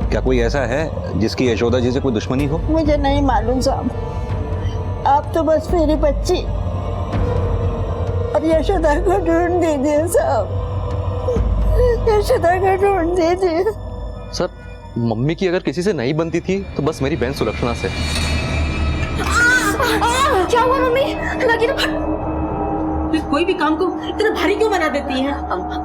क्या कोई ऐसा है जिसकी यशोदा जी से कोई दुश्मनी हो? मुझे नहीं मालूम साहब, आप तो बस मेरी बच्ची और यशोदा को ढूंढ दीजिए साहब, यशोदा को ढूंढ दीजिए। सर मम्मी की अगर किसी से नहीं बनती थी तो बस मेरी बहन सुलक्षणा से। क्या हुआ मम्मी? लगी तो कोई भी काम को इतना भारी क्यों बना देती है?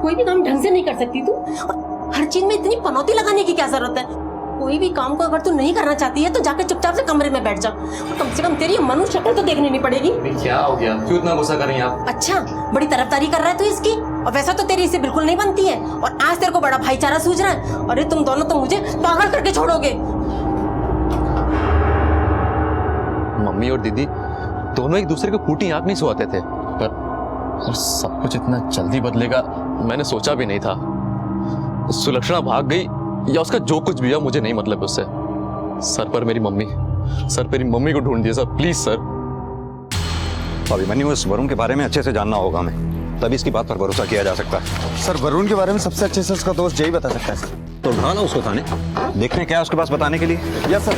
कोई भी काम ढंग से नहीं कर सकती तू? और हर चीज में इतनी पनौती लगाने की क्या जरूरत है? कोई भी काम को अगर तू नहीं करना चाहती है तो जाकर चुपचाप से कमरे में बैठ जा। और कम से कम तेरी मनुष्य शक्ल तो देखनी नहीं पड़ेगी। क्या हो गया, क्यों इतना गुस्सा कर रही हैं आप? अच्छा, बड़ी तरफदारी कर रहा है तू इसकी, और वैसा तो तेरी इससे बिल्कुल नहीं बनती है, और आज तेरे को बड़ा भाईचारा सूझ रहा है। अरे तुम दोनों तो मुझे पागल करके छोड़ोगे। मम्मी और दीदी दोनों एक दूसरे को फूटी आंख नहीं सोते थे, पर सब कुछ इतना जल्दी बदलेगा मैंने सोचा भी नहीं था। सुलक्षणा भाग गई या उसका जो कुछ भी है मुझे नहीं मतलब उससे। सर पर मेरी मम्मी को ढूंढ दिया सर, प्लीज सर। अभिमन्यु, इस वरुण के बारे में अच्छे से जानना होगा हमें, तभी इसकी बात पर भरोसा किया जा सकता है। सर, वरुण के बारे में सबसे अच्छे से उसका दोस्त यही बता सकता है सर। तो उठा ना उसको थाने, देखने क्या है उसके पास बताने के लिए। Yes sir.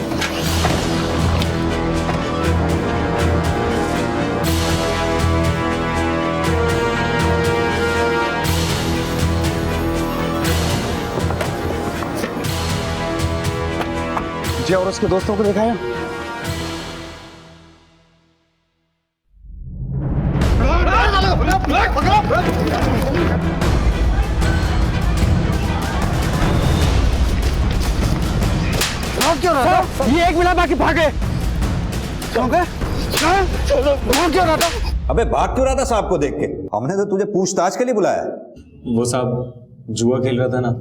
जी, और उसके दोस्तों को दिखाया? क्यों रहा था? ये एक मिला बाकी भागे। क्यों गए? क्यों रहा था? अबे भाग क्यों रहा था साहब को देख के? हमने तो तुझे पूछताछ के लिए बुलाया। वो साहब जुआ खेल रहा था ना,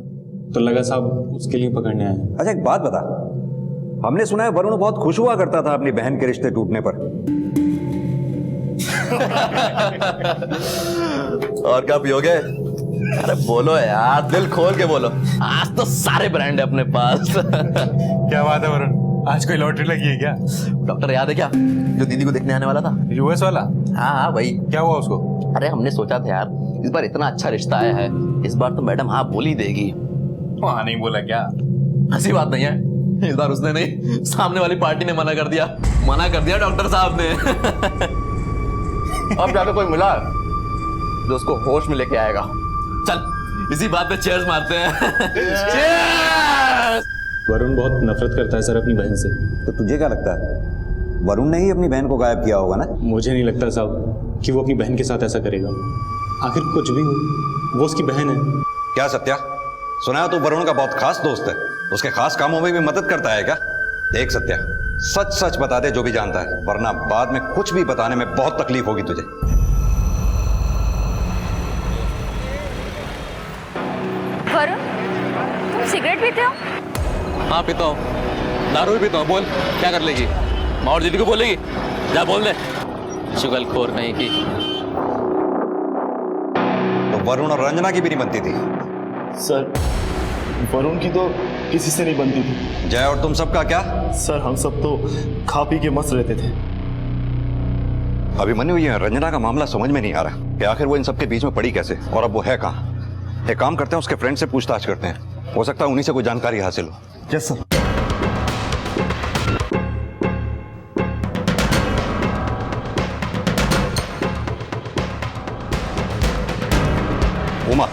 तो लगा साहब उसके लिए पकड़ने आए। अच्छा एक बात बता, हमने सुना है वरुण बहुत खुश हुआ करता था अपनी बहन के रिश्ते टूटने पर। और क्या पियोगे? अरे बोलो यार, दिल खोल के बोलो, आज तो सारे ब्रांड है अपने पास। क्या बात है वरुण, आज कोई लॉटरी लगी है क्या? डॉक्टर याद है क्या, जो दीदी को देखने आने वाला था? यूएस वाला? हाँ भाई। क्या हुआ उसको? अरे हमने सोचा था यार, इस बार इतना अच्छा रिश्ता आया है, इस बार तो मैडम हाँ बोल ही देगी। हाँ नहीं बोला क्या? ऐसी बात नहीं है, इस बार उसने नहीं, सामने वाली पार्टी ने मना कर दिया डॉक्टर साहब ने। अब जाकर कोई मिला जो उसको होश में लेके आएगा। चल इसी बात पे चेयर्स मारते हैं। चेयर्स! वरुण बहुत नफरत करता है सर अपनी बहन से। तो तुझे क्या लगता है, वरुण ने ही अपनी बहन को गायब किया होगा ना? मुझे नहीं लगता साहब कि वो अपनी बहन के साथ ऐसा करेगा। आखिर कुछ भी हो, वो उसकी बहन है। क्या सत्या, सुना है तू वरुण का बहुत खास दोस्त है, उसके खास कामों में भी मदद करता है क्या? देख सत्या, सच सच बता दे जो भी जानता है, वरना बाद में कुछ भी बताने में बहुत तकलीफ होगी तुझे। वरुण, तुम सिगरेट पीते हो? हाँ पीता हूँ, दारू भी पीता हूँ। बोल क्या कर लेगी? माँ और दीदी को बोलेगी? जा बोल दे, चुगलखोर कहीं की। तो वरुण और रंजना की भी नहीं बनती थी? सर, वरुण की तो किसी से नहीं बनती थी। जय और तुम सबका क्या? सर हम सब तो खा पी के मस्त रहते थे। अभिमन्यु, ये रंजना का मामला समझ में नहीं आ रहा कि आखिर वो इन सबके बीच में पड़ी कैसे, और अब वो है कहाँ? एक काम करते हैं, उसके फ्रेंड से पूछताछ करते हैं, हो सकता है उन्हीं से कोई जानकारी हासिल हो। Yes sir. उमा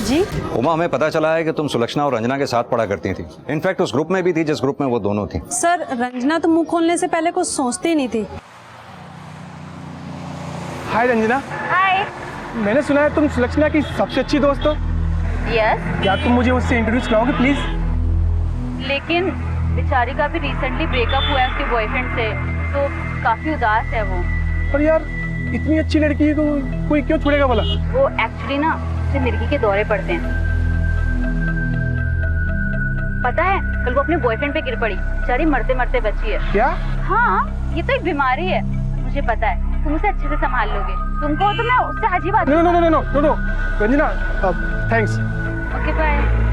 जी? उमा, हमें पता चला है कि तुम सुलक्षणा और रंजना के साथ पढ़ा करती थी। इनफैक्ट उस ग्रुप में भी थी जिस ग्रुप में वो दोनों थी। सर रंजना तो मुंह खोलने से पहले कुछ सोचती नहीं थी। हाय रंजना। हाय। मैंने सुना है तुम सुलक्षणा की सबसे अच्छी दोस्त हो। यस। क्या तुम मुझे उससे इंट्रोड्यूस कराओगे प्लीज? लेकिन बेचारी का भी रिसेंटली ब्रेकअप हुआ है उसके बॉयफ्रेंड से, तो काफी उदास है वो। पर यार इतनी अच्छी लड़की है तो कोई क्यों छोड़ेगा भला? वो एक्चुअली ना उसे मिर्गी के दौरे पड़ते हैं। पता है कल वो अपने बॉयफ्रेंड पे गिर पड़ी, बेचारी मरते मरते बची है। क्या? हाँ, ये तो एक बीमारी है, मुझे पता है। तुम उसे अच्छे से संभाल लोगे, तुमको तो मैं उससे अजीब बात। No no no no no no Ranjana, thanks. Okay bye.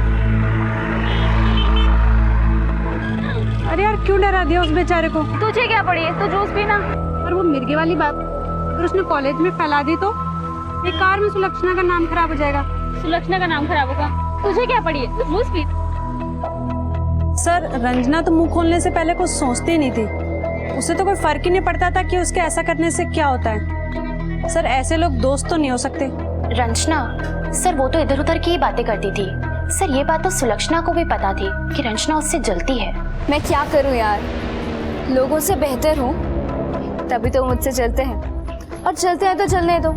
अरे यार क्यों डरा दिया उस बेचारे को? तुझे क्या पड़ी है, तू जूस पीना। और वो मिर्गी वाली बात अगर उसने कॉलेज में फैला दी तो बेकार में सुलक्षणा का नाम खराब हो जाएगा। सुलक्षणा का नाम खराब होगा? तुझे क्या पड़ी है, तू जूस पी। सर रंजना तो मुंह खोलने से पहले कुछ सोचती नहीं थी, उसे तो कोई फर्क ही नहीं पड़ता था कि उसके ऐसा करने से क्या होता है। सर ऐसे लोग दोस्त तो नहीं हो सकते। रंजना, सर वो तो इधर उधर की ही बातें करती थी। सर ये बात तो सुलक्षणा को भी पता थी कि रंजना उससे जलती है। मैं क्या करूं यार, लोगों से बेहतर हूँ तभी तो मुझसे चलते हैं, और चलते हैं तो चलने दो।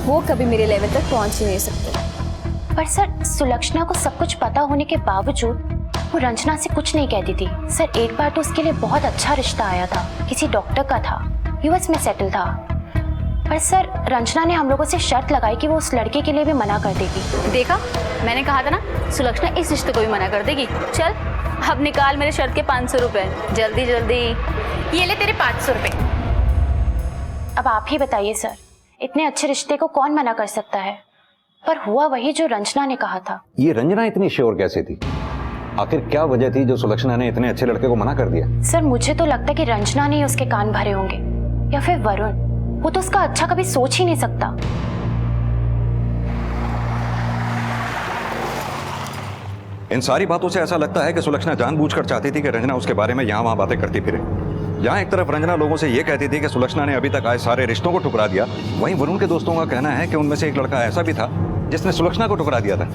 वो कभी मेरे लेवल तक पहुंच ही नहीं सकते। पर सर सुलक्षणा को सब कुछ पता होने के बावजूद वो रंजना से कुछ नहीं कहती थी। सर एक बार तो उसके लिए बहुत अच्छा रिश्ता आया था, किसी डॉक्टर का था, यूएस में सेटल था। पर सर रंजना ने हम लोगों से शर्त लगाई कि वो उस लड़के के लिए भी मना कर देगी। देखा, मैंने कहा था ना सुलक्षणा इस रिश्ते को भी मना कर देगी। चल अब निकाल मेरे शर्ट के 500 रुपए, जल्दी जल्दी। ये ले तेरे 500 रुपए। अब आप ही बताइए सर, इतने अच्छे रिश्ते को कौन मना कर सकता है? पर हुआ वही जो रंजना ने कहा था। ये रंजना इतनी श्योर कैसे थी? आखिर क्या वजह थी जो सुलक्षणा ने इतने अच्छे लड़के को मना कर दिया? सर मुझे तो लगता है कि रंजना ने उसके कान भरे होंगे, या फिर वरुण। वो तो उसका अच्छा कभी सोच ही नहीं सकता। इन सारी बातों से ऐसा लगता है कि सुलक्षणा जानबूझकर चाहती थी कि रंजना उसके बारे में यहाँ वहां बातें करती फिरे। जहां एक तरफ रंजना लोगों से यह कहती थी कि सुलक्षणा ने अभी तक आए सारे रिश्तों को ठुकरा दिया, वहीं वरुण के दोस्तों का कहना है कि उनमें से एक लड़का ऐसा भी था जिसने सुलक्षणा को ठुकरा दिया था।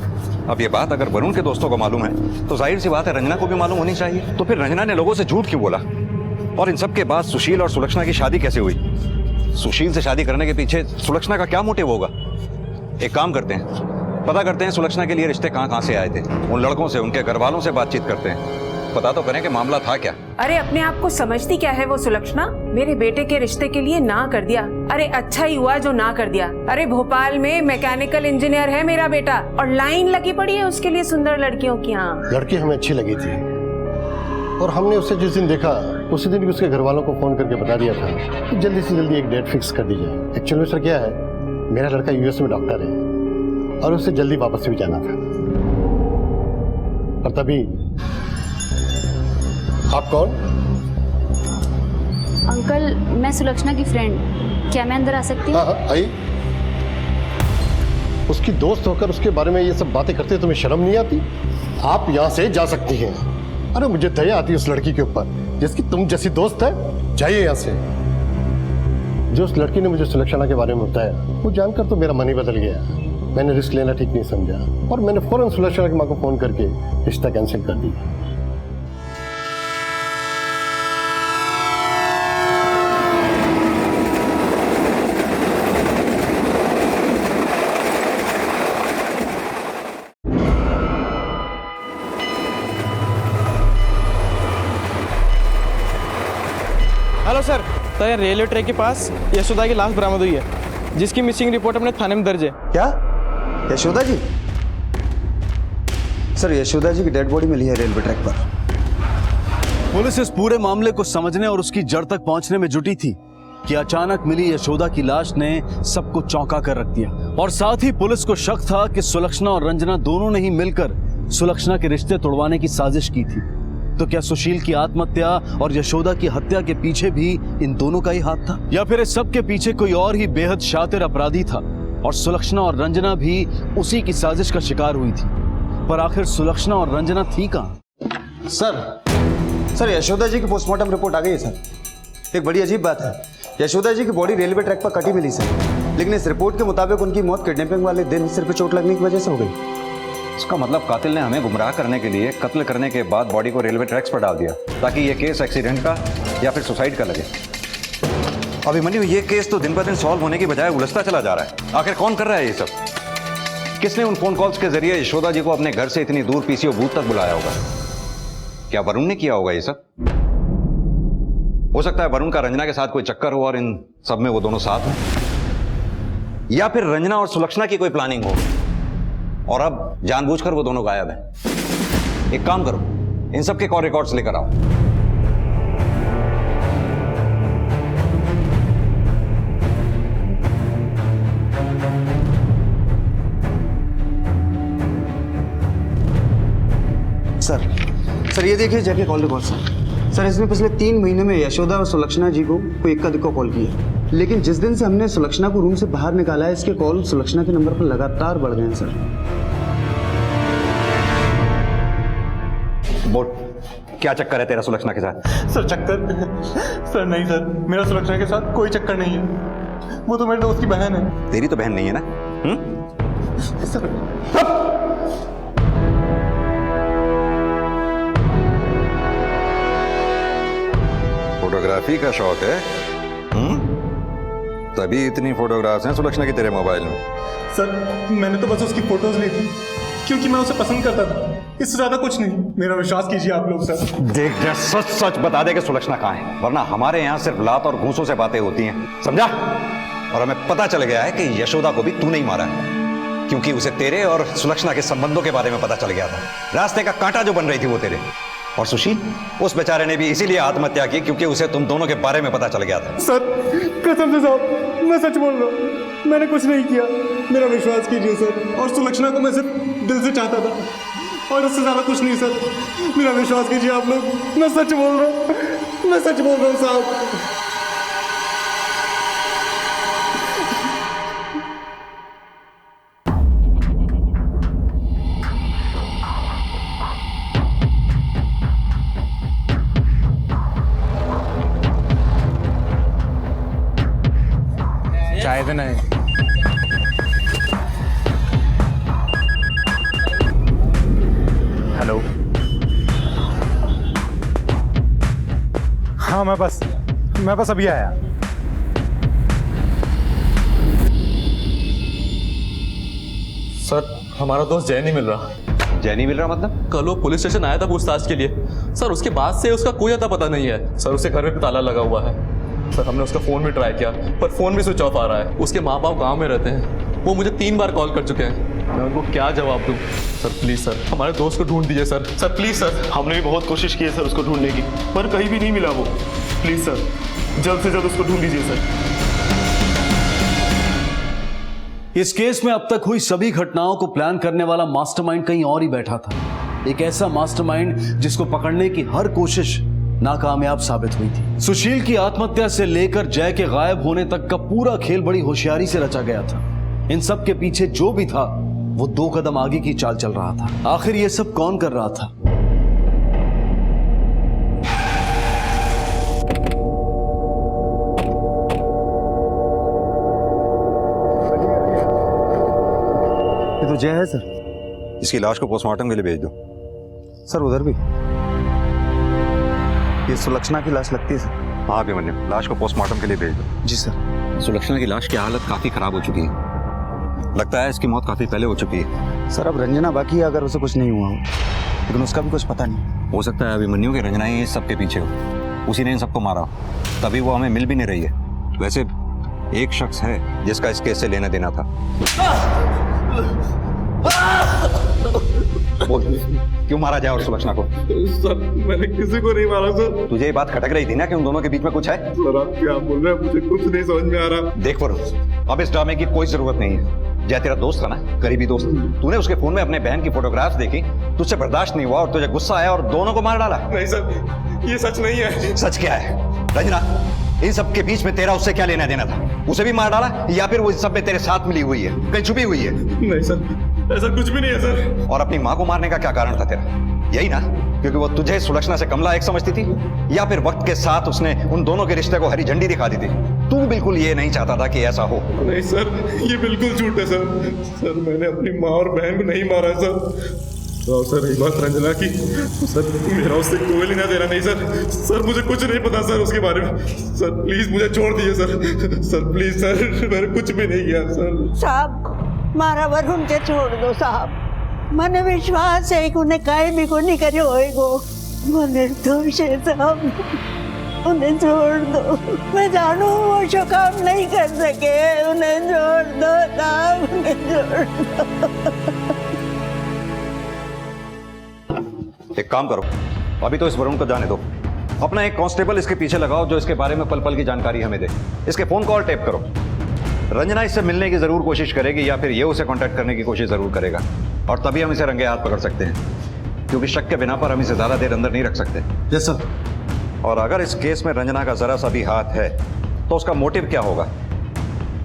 अब ये बात अगर वरुण के दोस्तों को मालूम है तो जाहिर सी बात है रंजना को भी मालूम होनी चाहिए। तो फिर रंजना ने लोगों से झूठ क्यों बोला? और इन सब के बाद सुशील और सुलक्षणा की शादी कैसे हुई? सुशील से शादी करने के पीछे सुलक्षणा का क्या मोटिव होगा? एक काम करते हैं, पता करते हैं सुलक्षणा के लिए रिश्ते कहाँ से आए थे। उन लड़कों से, उनके घर वालों से बातचीत करते हैं, पता तो करें कि मामला था क्या। अरे अपने आप को समझती क्या है वो सुलक्षणा? मेरे बेटे के रिश्ते के लिए ना कर दिया। अरे अच्छा ही हुआ जो ना कर दिया। अरे भोपाल में मैकेनिकल इंजीनियर है मेरा बेटा, और लाइन लगी पड़ी है उसके लिए सुंदर लड़कियों की। यहाँ लड़की हमें अच्छी लगी थी और हमने उसे जिस दिन देखा उसी दिन उसके घर वालों को फोन करके बता दिया था कि जल्दी से जल्दी एक डेट फिक्स कर दी जाए। एक्चुअल में सर क्या है, मेरा लड़का यूएस में डॉक्टर है और उसे जल्दी वापस भी जाना था। और तभी आप कौन? अंकल मैं सुलक्षणा की फ्रेंड, क्या मैं अंदर आ सकती हूँ? हाँ आई। उसकी दोस्त होकर उसके बारे में ये सब बातें करते तुम्हें शर्म नहीं आती? आप यहाँ से जा सकती हैं। अरे मुझे दया आती है उस लड़की के ऊपर जिसकी तुम जैसी दोस्त है। जाइए यहाँ से। जो उस लड़की ने मुझे सुलक्षणा के बारे में बताया वो जानकर तो मेरा मन ही बदल गया। मैंने रिस्क लेना ठीक नहीं समझा और मैंने फौरन सुलक्षणा की माँ को फोन करके रिश्ता कैंसिल कर दिया। हेलो सर, तो यहाँ रेलवे ट्रैक के पास यशोदा की लाश बरामद हुई है, जिसकी मिसिंग रिपोर्ट अपने थाने में दर्ज है। क्या? यशोदा जी? सर यशोदा जी की डेड बॉडी मिली है रेलवे ट्रैक पर। पुलिस इस पूरे मामले को समझने और उसकी जड़ तक पहुंचने में जुटी थी कि अचानक मिली यशोदा की लाश ने सबको चौंका कर रख दिया। और साथ ही पुलिस को शक था कि सुलक्षणा और रंजना दोनों ने ही मिलकर सुलक्षणा के रिश्ते तोड़वाने की साजिश की थी। तो क्या सुशील की आत्महत्या और यशोदा की हत्या के पीछे भी इन दोनों का ही हाथ था, या फिर इस सब के पीछे कोई और ही बेहद शातिर अपराधी था और सुलक्षणा और रंजना भी उसी की साजिश का शिकार हुई थी? पर आखिर सुलक्षणा और रंजना थी कहाँ? सर यशोदा जी की पोस्टमार्टम रिपोर्ट आ गई है सर। एक बड़ी अजीब बात है, यशोदा जी की बॉडी रेलवे ट्रैक पर कटी मिली सर, लेकिन इस रिपोर्ट के मुताबिक उनकी मौत किडनैपिंग वाले दिन सिर पे चोट लगने की वजह से हो गई। इसका मतलब कातिल ने हमें गुमराह करने के लिए कत्ल करने के बाद बॉडी को रेलवे ट्रैक्स पर डाल दिया ताकि ये केस एक्सीडेंट का या फिर सुसाइड का लगे। अभिमन्यु, ये केस तो दिन ब दिन सॉल्व होने की बजाय उलझता चला जा रहा है। आखिर कौन कर रहा है ये सब? किसने उन फोन कॉल्स के जरिए यशोदा जी को अपने घर से इतनी दूर पीसीओ बूथ तक बुलाया होगा? क्या वरुण ने किया होगा ये सब? हो सकता है वरुण का रंजना के साथ कोई चक्कर हो और इन सब में वो दोनों साथ हैं, या फिर रंजना और सुलक्षणा की कोई प्लानिंग हो और अब जानबूझकर वो दोनों गायब हैं। एक काम करो, इन सब के कॉल रिकॉर्ड्स लेकर आओ। सर ये देखिए जैके कॉल रिकॉर्ड सर इसने पिछले 3 महीने में यशोदा और सुलक्षणा जी को कोई इक्का दुक्का कॉल किया, लेकिन जिस दिन से हमने सुलक्षणा को रूम से बाहर निकाला है इसके कॉल सुलक्षणा के नंबर पर लगातार बढ़ गए हैं सर। बोल, क्या चक्कर है तेरा सुलक्षणा के साथ? सर चक्कर? सर नहीं सर, मेरा सुलक्षणा के साथ कोई चक्कर नहीं है। वो तो मेरे दोस्त की बहन है। तेरी तो बहन नहीं है ना? सर फोटोग्राफी का शौक है? तभी इतनी फोटोग्राफ्स हैं सुलक्षणा की तेरे मोबाइल में। सर मैंने तो बस उसकी फोटोज ली थी क्योंकि मैं उसे पसंद करता था, इससे ज्यादा कुछ नहीं। मेरा विश्वास कीजिए आप लोग सर। देख जा, सच सच बता दे कि सुलक्षणा कहाँ है, वरना हमारे यहाँ सिर्फ लात और घूंसों से बातें होती हैं, समझा? और हमें पता चल गया है कि यशोदा को भी तू नहीं मारा है, क्योंकि उसे तेरे और सुलक्षणा के संबंधों के बारे में पता चल गया था। रास्ते का कांटा जो बन रही थी वो तेरे। और सुशील, उस बेचारे ने भी इसीलिए आत्महत्या की क्योंकि उसे तुम दोनों के बारे में पता चल गया था। सर कसम से साहब, मैं सच बोल रहा हूँ, मैंने कुछ नहीं किया, मेरा विश्वास कीजिए सर। और सुलक्षणा को मैं सिर्फ दिल से चाहता था और इससे ज्यादा कुछ नहीं सर, मेरा विश्वास कीजिए आप लोग, मैं सच बोल रहा हूँ, मैं सच बोल रहा हूँ साहब। चाय देना है। हेलो, हाँ मैं बस अभी आया। सर हमारा दोस्त जय नहीं मिल रहा। जय नहीं मिल रहा मतलब? कल वो पुलिस स्टेशन आया था पूछताछ के लिए सर, उसके बाद से उसका कोई अता पता नहीं है सर। उसके घर में ताला लगा हुआ है सर, हमने उसका फ़ोन भी ट्राई किया पर फ़ोन भी स्विच ऑफ आ रहा है। उसके माँ बाप गांव में रहते हैं, वो मुझे 3 बार कॉल कर चुके हैं, मैं उनको क्या जवाब दूँ? सर प्लीज़ सर, हमारे दोस्त को ढूंढ दीजिए सर। Sir please sir. हमने भी बहुत कोशिश की है सर उसको ढूंढने की, पर कहीं भी नहीं मिला वो। प्लीज़ सर, जल्द से जल्द उसको ढूंढ लीजिए सर। इस केस में अब तक हुई सभी घटनाओं को प्लान करने वाला मास्टरमाइंड कहीं और ही बैठा था। एक ऐसा मास्टरमाइंड जिसको पकड़ने की हर कोशिश नाकामयाब साबित हुई थी। सुशील की आत्महत्या से लेकर जय के गायब होने तक का पूरा खेल बड़ी होशियारी से रचा गया था। इन सब के पीछे जो भी था वो 2 कदम आगे की चाल चल रहा था। आखिर ये सब कौन कर रहा था? ये तो जय है सर। इसकी लाश को पोस्टमार्टम के लिए भेज दो। सर उधर भी ये सुलक्षणा की लाश लगती है सर। हाँ अभिमन्यु, लाश को पोस्टमार्टम के लिए भेज दो। जी सर। सुलक्षणा की लाश की हालत काफी खराब हो चुकी है, लगता है इसकी मौत काफी पहले हो चुकी है। सर अब रंजना बाकी है, अगर उसे कुछ नहीं हुआ हो, लेकिन उसका भी कुछ पता नहीं। हो सकता है अभिमन्यु की रंजना ही इस सब के पीछे हो, उसी ने इन सबको मारा हो, तभी वो हमें मिल भी नहीं रही है। वैसे एक शख्स है जिसका इस केस से लेना देना था। क्यों मारा जाए और सुलक्षणा को? सर मैंने किसी को नहीं मारा सर। तुझे ये बात खटक रही थी ना कि उन दोनों के बीच में कुछ है? सर आप क्या बोल रहे हैं, मुझे कुछ नहीं समझ में आ रहा। देख वरुण, अब इस ड्रामे की कोई जरूरत नहीं है। जय तेरा दोस्त था ना, करीबी दोस्त, तूने उसके फोन में अपने बहन की फोटोग्राफ्स देखी, तुझसे बर्दाश्त नहीं हुआ और तुझे गुस्सा आया और दोनों को मार डाला। नहीं सर, ये सच नहीं है। सच क्या है? रंजना, इन सब के बीच में तेरा उससे क्या लेना देना था? उसे भी मार डाला या फिर वो इन सब में तेरे साथ मिली हुई है, कहीं छुपी हुई है? नहीं सर, ऐसा कुछ भी नहीं है सर। और अपनी माँ को मारने का क्या कारण था तेरा? यही ना, क्योंकि वो तुझे सुलक्षणा से कमला एक समझती थी, या फिर वक्त के साथ उसने उन दोनों के रिश्ते को हरी झंडी दिखा दी थी? तू बिल्कुल ये नहीं चाहता था कि ऐसा हो। नहीं सर, ये बिल्कुल झूठ है सर। सर मैंने अपनी माँ और बहन को नहीं मारा सर। तो सर रही बात रंजना की, सर मेरा उससे कोई लेना देना नहीं सर। सर मुझे कुछ नहीं पता सर उसके बारे में। सर प्लीज मुझे छोड़ दीजिए सर। सर प्लीज सर, मैंने कुछ भी नहीं किया सर। साहब मारा वरुण के छोड़ दो साहब, मने विश्वास है कि उन्हें काहे भी को नहीं करे होएगो। मने दोष है साहब, उन्हें छोड़ दो। मैं जानू वो जो काम नहीं कर सके, उन्हें छोड़ दो साहब, उन्हें छोड़ दो। एक काम करो, अभी तो इस वरुण को जाने दो, अपना एक कांस्टेबल इसके पीछे लगाओ जो इसके बारे में पल पल की जानकारी हमें दे। इसके फोन कॉल टेप करो। रंजना इससे मिलने की जरूर कोशिश करेगी या फिर ये उसे कांटेक्ट करने की कोशिश जरूर करेगा, और तभी हम इसे रंगे हाथ पकड़ सकते हैं, क्योंकि शक के बिना पर हम इसे ज्यादा देर अंदर नहीं रख सकते। Yes sir. और अगर इस केस में रंजना का जरा सा भी हाथ है तो उसका मोटिव क्या होगा?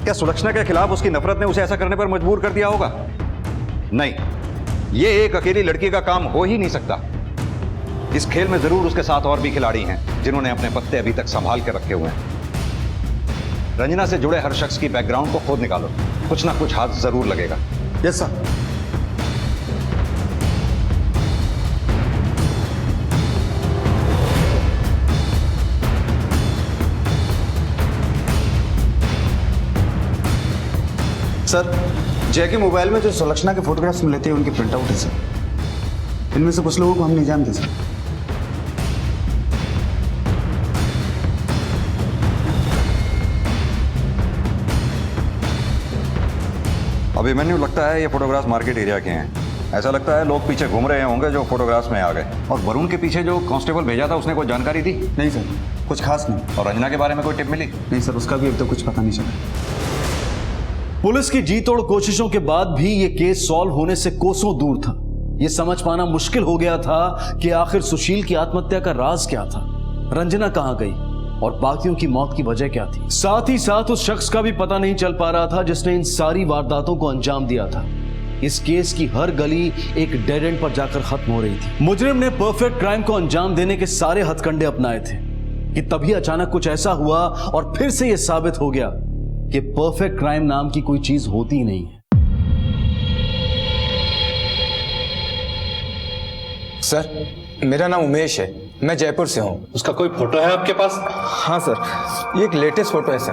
क्या सुलक्षणा के खिलाफ उसकी नफरत ने उसे ऐसा करने पर मजबूर कर दिया होगा? नहीं, ये एक अकेली लड़की का काम हो ही नहीं सकता। इस खेल में जरूर उसके साथ और भी खिलाड़ी हैं जिन्होंने अपने पत्ते अभी तक संभाल के रखे हुए हैं। रंजना से जुड़े हर शख्स की बैकग्राउंड को खुद निकालो, कुछ ना कुछ हाथ जरूर लगेगा। Yes sir. सर, जय के मोबाइल में जो सुलक्षणा के फोटोग्राफ्स मिले थे उनके प्रिंट आउट है सर। इनमें से कुछ लोगों को हम नहीं जानते सर। अभिमन्यु, लगता है ये फोटोग्राफ्स मार्केट एरिया के हैं। ऐसा लगता है लोग पीछे घूम रहे होंगे जो फोटोग्राफ्स में आ गए। और वरुण के पीछे जो कांस्टेबल भेजा था उसने कोई जानकारी दी? नहीं सर, कुछ खास नहीं। और रंजना के बारे में कोई टिप मिली? नहीं सर, उसका भी अब तक कुछ पता नहीं चला। पुलिस की जी तोड़ कोशिशों के बाद भी यह केस सॉल्व होने से कोसों दूर था। यह समझ पाना मुश्किल हो गया था कि आखिर सुशील की आत्महत्या का राज क्या था, रंजना कहां गई और बाकियों की मौत की वजह क्या थी। साथ ही साथ उस शख्स का भी पता नहीं चल पा रहा था जिसने इन सारी वारदातों को अंजाम दिया था। इस केस की हर गली एक डेड एंड पर जाकर खत्म हो रही थी। मुजरिम ने परफेक्ट क्राइम को अंजाम देने के सारे हथकंडे अपनाए थे कि तभी अचानक कुछ ऐसा हुआ और फिर से यह साबित हो गया कि परफेक्ट क्राइम नाम की कोई चीज होती ही नहीं है। सर, मेरा नाम उमेश है, मैं जयपुर से हूँ। उसका कोई फोटो है आपके पास? हाँ सर, ये एक लेटेस्ट फोटो है सर।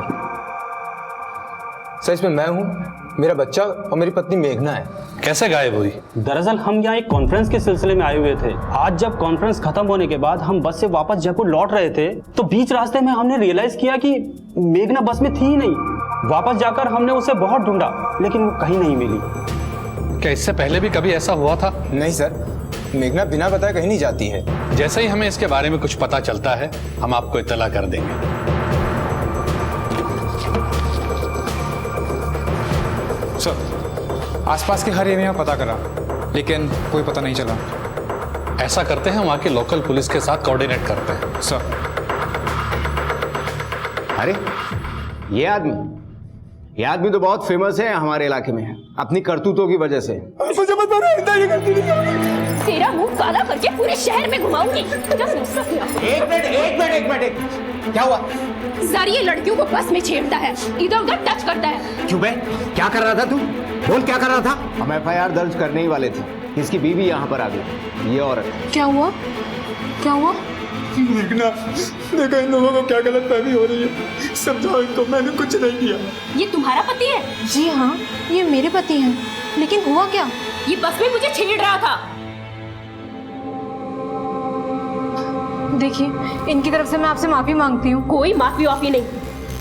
इसमें मैं हूँ, मेरा बच्चा और मेरी पत्नी मेघना है। कैसे गायब हुई? दरअसल हम यहाँ एक कॉन्फ्रेंस के सिलसिले में आए हुए थे। आज जब कॉन्फ्रेंस खत्म होने के बाद हम बस से वापस जयपुर लौट रहे थे तो बीच रास्ते में हमने रियलाइज किया कि मेघना बस में थी ही नहीं। वापस जाकर हमने उसे बहुत ढूंढा लेकिन वो कहीं नहीं मिली। क्या इससे पहले भी कभी ऐसा हुआ था? नहीं सर, मेघना बिना बताए कहीं नहीं जाती है। जैसे ही हमें इसके बारे में कुछ पता चलता है हम आपको इत्तला कर देंगे। सर, आसपास के हर एरिया में पता करा लेकिन कोई पता नहीं चला। ऐसा करते हैं, वहां की लोकल पुलिस के साथ कोऑर्डिनेट करते हैं। सर। अरे ये आदमी तो बहुत फेमस है हमारे इलाके में, अपनी करतूतों की वजह से। मुझे मत मारो, ये गलती नहीं करूंगी। तेरा मुंह काला करके पूरे शहर में घुमाऊंगी। एक मिनट, क्या हुआ? सर, ये लड़कियों को बस में छेड़ता है, इधर उधर टच करता है। क्यों बे? क्या कर रहा था तू? बोल, क्या कर रहा था? हम FIR दर्ज करने ही वाले थे, इसकी बीवी यहाँ पर आ गई। ये औरत। क्या हुआ? मेघना, देखो इन लोगों को क्या गलतफहमी हो रही है। समझाओ इनको, मैंने कुछ नहीं किया। ये तुम्हारा पति है? जी हाँ, ये मेरे पति हैं। लेकिन हुआ क्या? ये बस में मुझे छेड़ रहा था। देखिए, इनकी तरफ से मैं आपसे माफी मांगती हूँ। कोई माफी नहीं।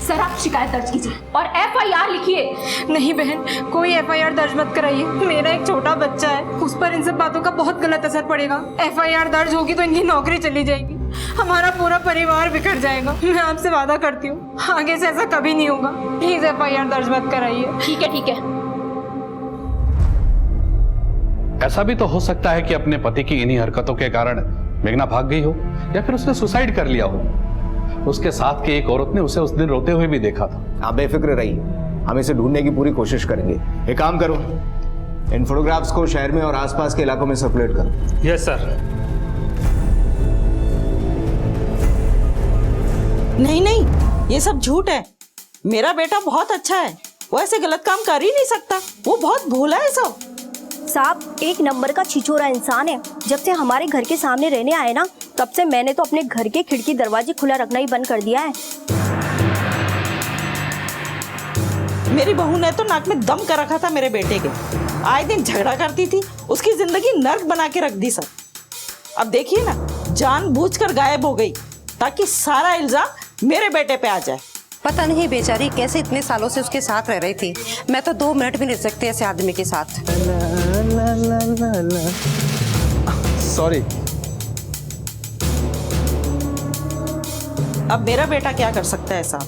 सर, आप शिकायत दर्ज कीजिए और FIR लिखिए। नहीं बहन, कोई FIR दर्ज मत कराइए। मेरा एक छोटा बच्चा है, उस पर इन सब बातों का बहुत गलत असर पड़ेगा। FIR दर्ज होगी तो इनकी नौकरी चली जाएगी, हमारा पूरा परिवार बिखर जाएगा। मैं आपसे वादा करती हूँ, आगे से ऐसा कभी नहीं होगा। प्लीज FIR दर्ज मत कराइए। ठीक है। ऐसा भी तो हो सकता है कि अपने पति की इन्हीं हरकतों के कारण मेघना भाग गई हो या फिर उसने सुसाइड कर लिया हो। उसके साथ की एक औरत ने उसे उस दिन रोते हुए भी देखा था। आप बेफिक्र रहिए, हम इसे ढूंढने की पूरी कोशिश करेंगे। एक काम करो, इन फोटोग्राफ्स को शहर में और आसपास के इलाकों में सर्कुलेट करो। Yes sir. नहीं, ये सब झूठ है। मेरा बेटा बहुत अच्छा है, वो ऐसे गलत काम कर ही नहीं सकता। वो बहुत भोला है सब। साहब, एक नंबर का छिछोरा इंसान है। जब से हमारे घर के सामने रहने आए ना, तब से मैंने तो अपने घर के खिड़की दरवाजे खुला रखना ही बंद कर दिया है। मेरी बहू ने तो नाक में दम कर रखा था मेरे बेटे के। आए दिन झगड़ा करती थी, उसकी जिंदगी नर्क बना के रख दी सर। अब देखिए ना, जानबूझकर गायब हो गई ताकि सारा इल्जाम मेरे बेटे पे आ जाए। पता नहीं बेचारी कैसे इतने सालों से उसके साथ रह रही थी। मैं तो 2 मिनट भी नहीं रह सकती ऐसे आदमी के साथ। सॉरी। अब मेरा बेटा क्या कर सकता है साहब?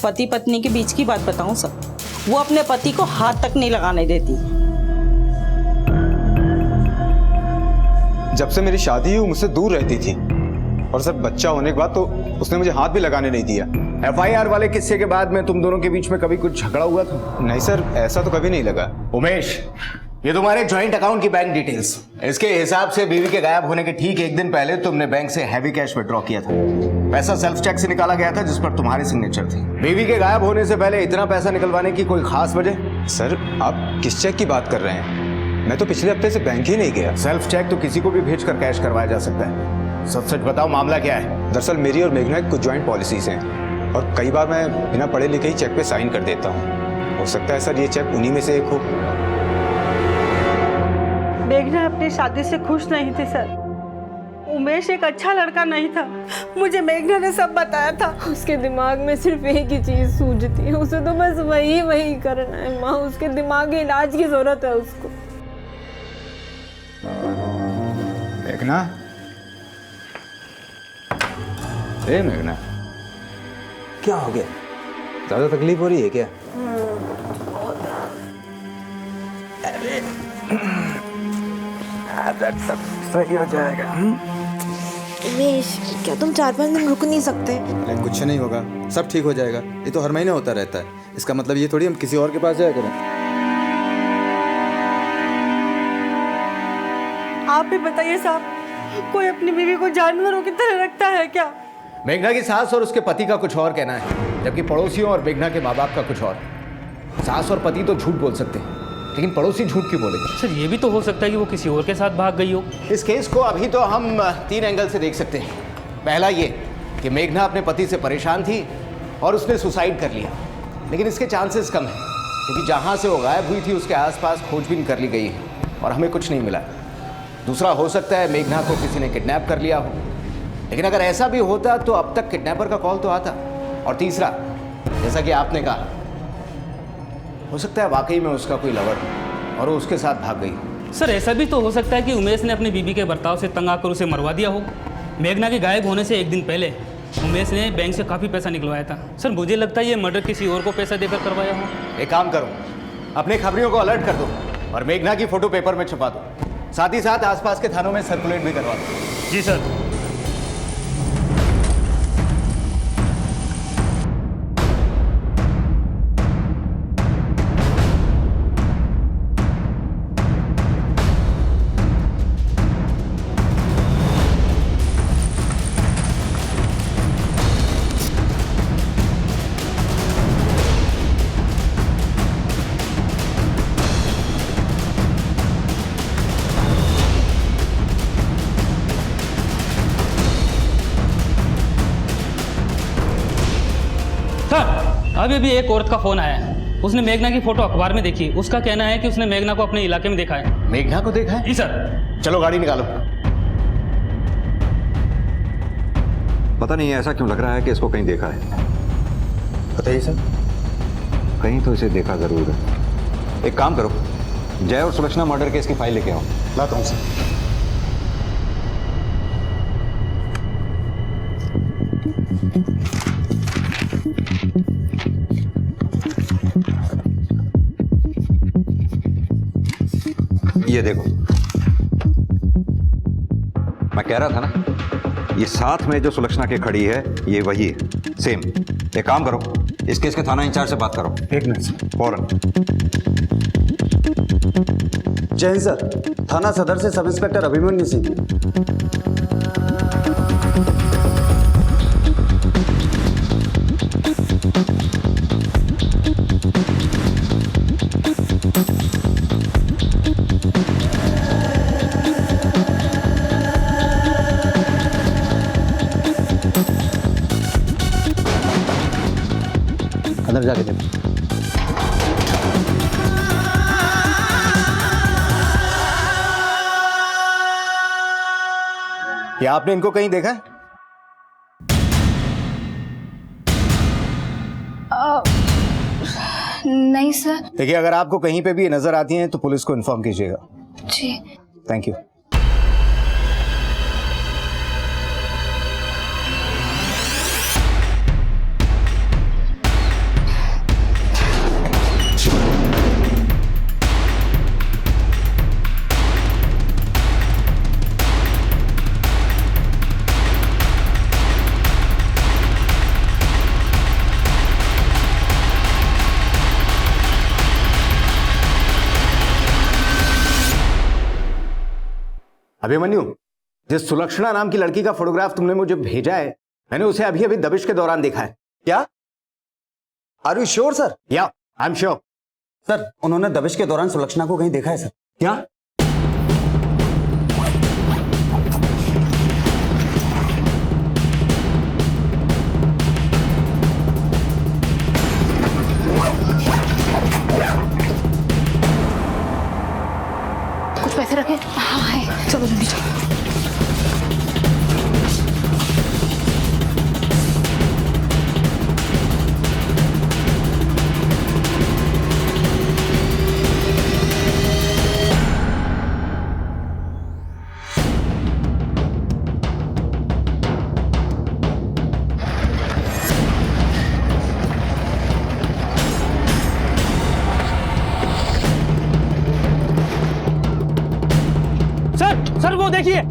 पति पत्नी के बीच की बात बताऊं सर, वो अपने पति को हाथ तक नहीं लगाने देती। जब से मेरी शादी हुई मुझसे दूर रहती थी और सर बच्चा होने के बाद तो उसने मुझे हाथ भी लगाने नहीं दिया। FIR वाले किस्से के बाद में तुम दोनों के बीच में कभी कुछ झगड़ा हुआ था? नहीं सर, ऐसा तो कभी नहीं लगा। उमेश, ये तुम्हारे जॉइंट अकाउंट की बैंक डिटेल्स। इसके हिसाब से बीवी के गायब होने के ठीक 1 दिन पहले तुमने बैंक से हैवी कैश विड्रॉ किया था। पैसा सेल्फ चेक से निकाला गया था जिस पर तुम्हारी सिग्नेचर थी। बीवी के गायब होने से पहले इतना पैसा निकलवाने की कोई खास वजह? सर, आप किस चेक की बात कर रहे हैं? मैं तो पिछले हफ्ते से बैंक ही नहीं गया। सेल्फ चेक तो किसी को भी भेजकर कैश करवाया जा सकता है। सच बताओ, मामला क्या है? दरअसल मेरी और मेघना की कुछ ज्वाइंट पॉलिसीज हैं और कई बार मैं बिना पढ़े लिखे ही चेक पे साइन कर देता हूँ। हो सकता है सर ये चेक उन्हीं में से एक हो। मेघना अपनी शादी से खुश नहीं थी सर। उमेश एक अच्छा लड़का नहीं था, मुझे मेघना ने सब बताया था। उसके दिमाग में सिर्फ एक ही चीज सूझती है, उसे तो बस वही करना है माँ। उसके दिमागी इलाज की जरूरत है उसको। मेघना, ए मेघना, क्या हो गया? ज्यादा तकलीफ हो रही है क्या? सब सही हो जाएगा। उमेश, क्या तुम 4-5 दिन रुक नहीं सकते? अरे कुछ नहीं होगा, सब ठीक हो जाएगा। ये तो हर महीने होता रहता है, इसका मतलब ये थोड़ी हम किसी और के पास जाया करें। आप भी बताइए साहब, कोई अपनी बीवी को जानवरों की तरह रखता है क्या? मेघना की सास और उसके पति का कुछ और कहना है, जबकि पड़ोसियों और मेघना के माँ बाप का कुछ और। सास और पति तो झूठ बोल सकते हैं, लेकिन पड़ोसी झूठ क्यों बोलेंगे? सर ये भी तो हो सकता है कि वो किसी और के साथ भाग गई हो। इस केस को अभी तो हम 3 एंगल से देख सकते हैं। पहला ये कि मेघना अपने पति से परेशान थी और उसने सुसाइड कर लिया, लेकिन इसके चांसेस कम हैं क्योंकि जहाँ से वो गायब हुई थी उसके आसपास खोजबीन कर ली गई है और हमें कुछ नहीं मिला। दूसरा हो सकता है मेघना को किसी ने किडनैप कर लिया हो, लेकिन अगर ऐसा भी होता तो अब तक किडनैपर का कॉल तो आता। और तीसरा, जैसा कि आपने कहा, हो सकता है वाकई में उसका कोई लवर और वो उसके साथ भाग गई। सर ऐसा भी तो हो सकता है कि उमेश ने अपनी बीवी के बर्ताव से तंग आकर उसे मरवा दिया हो। मेघना के गायब होने से 1 दिन पहले उमेश ने बैंक से काफ़ी पैसा निकलवाया था। सर मुझे लगता है ये मर्डर किसी और को पैसा देकर करवाया हो। एक काम करो, अपने खबरियों को अलर्ट कर दो और मेघना की फोटो पेपर में छपा दो, साथ ही साथ आसपास के थानों में सर्कुलेट भी करवा दो। जी सर। अभी एक औरत का फोन आया है, उसने मेघना की फोटो अखबार में देखी। उसका कहना है कि उसने मेघना को अपने इलाके में देखा है। मेघना को देखा है? जी सर। चलो गाड़ी निकालो। पता नहीं ऐसा क्यों लग रहा है कि इसको कहीं देखा है। बताइए सर। कहीं तो इसे देखा जरूर है। एक काम करो, जय और सुलक्षणा मर्डर केस की फाइल लेके आओ। लाता हूँ सर। ये देखो, मैं कह रहा था ना, ये साथ में जो सुलक्षणा के खड़ी है ये वही है, सेम। एक काम करो, इस केस के थाना इंचार्ज से बात करो। एक मिनट फौरन। जय हिंद सर, थाना सदर से सब इंस्पेक्टर अभिमन्यु सिंह। अंदर जाके देखो। क्या आपने इनको कहीं देखा है? नहीं सर। देखिए, अगर आपको कहीं पे भी नजर आती हैं तो पुलिस को इन्फॉर्म कीजिएगा। जी। Thank you. अभिमन्यु, जिस सुलक्षणा नाम की लड़की का फोटोग्राफ तुमने मुझे भेजा है, मैंने उसे अभी अभी दबिश के दौरान देखा है। क्या? Are you sure sir? Yeah, I am sure. Sir, उन्होंने दबिश के दौरान सुलक्षणा को कहीं देखा है सर। क्या? सर वो देखिए।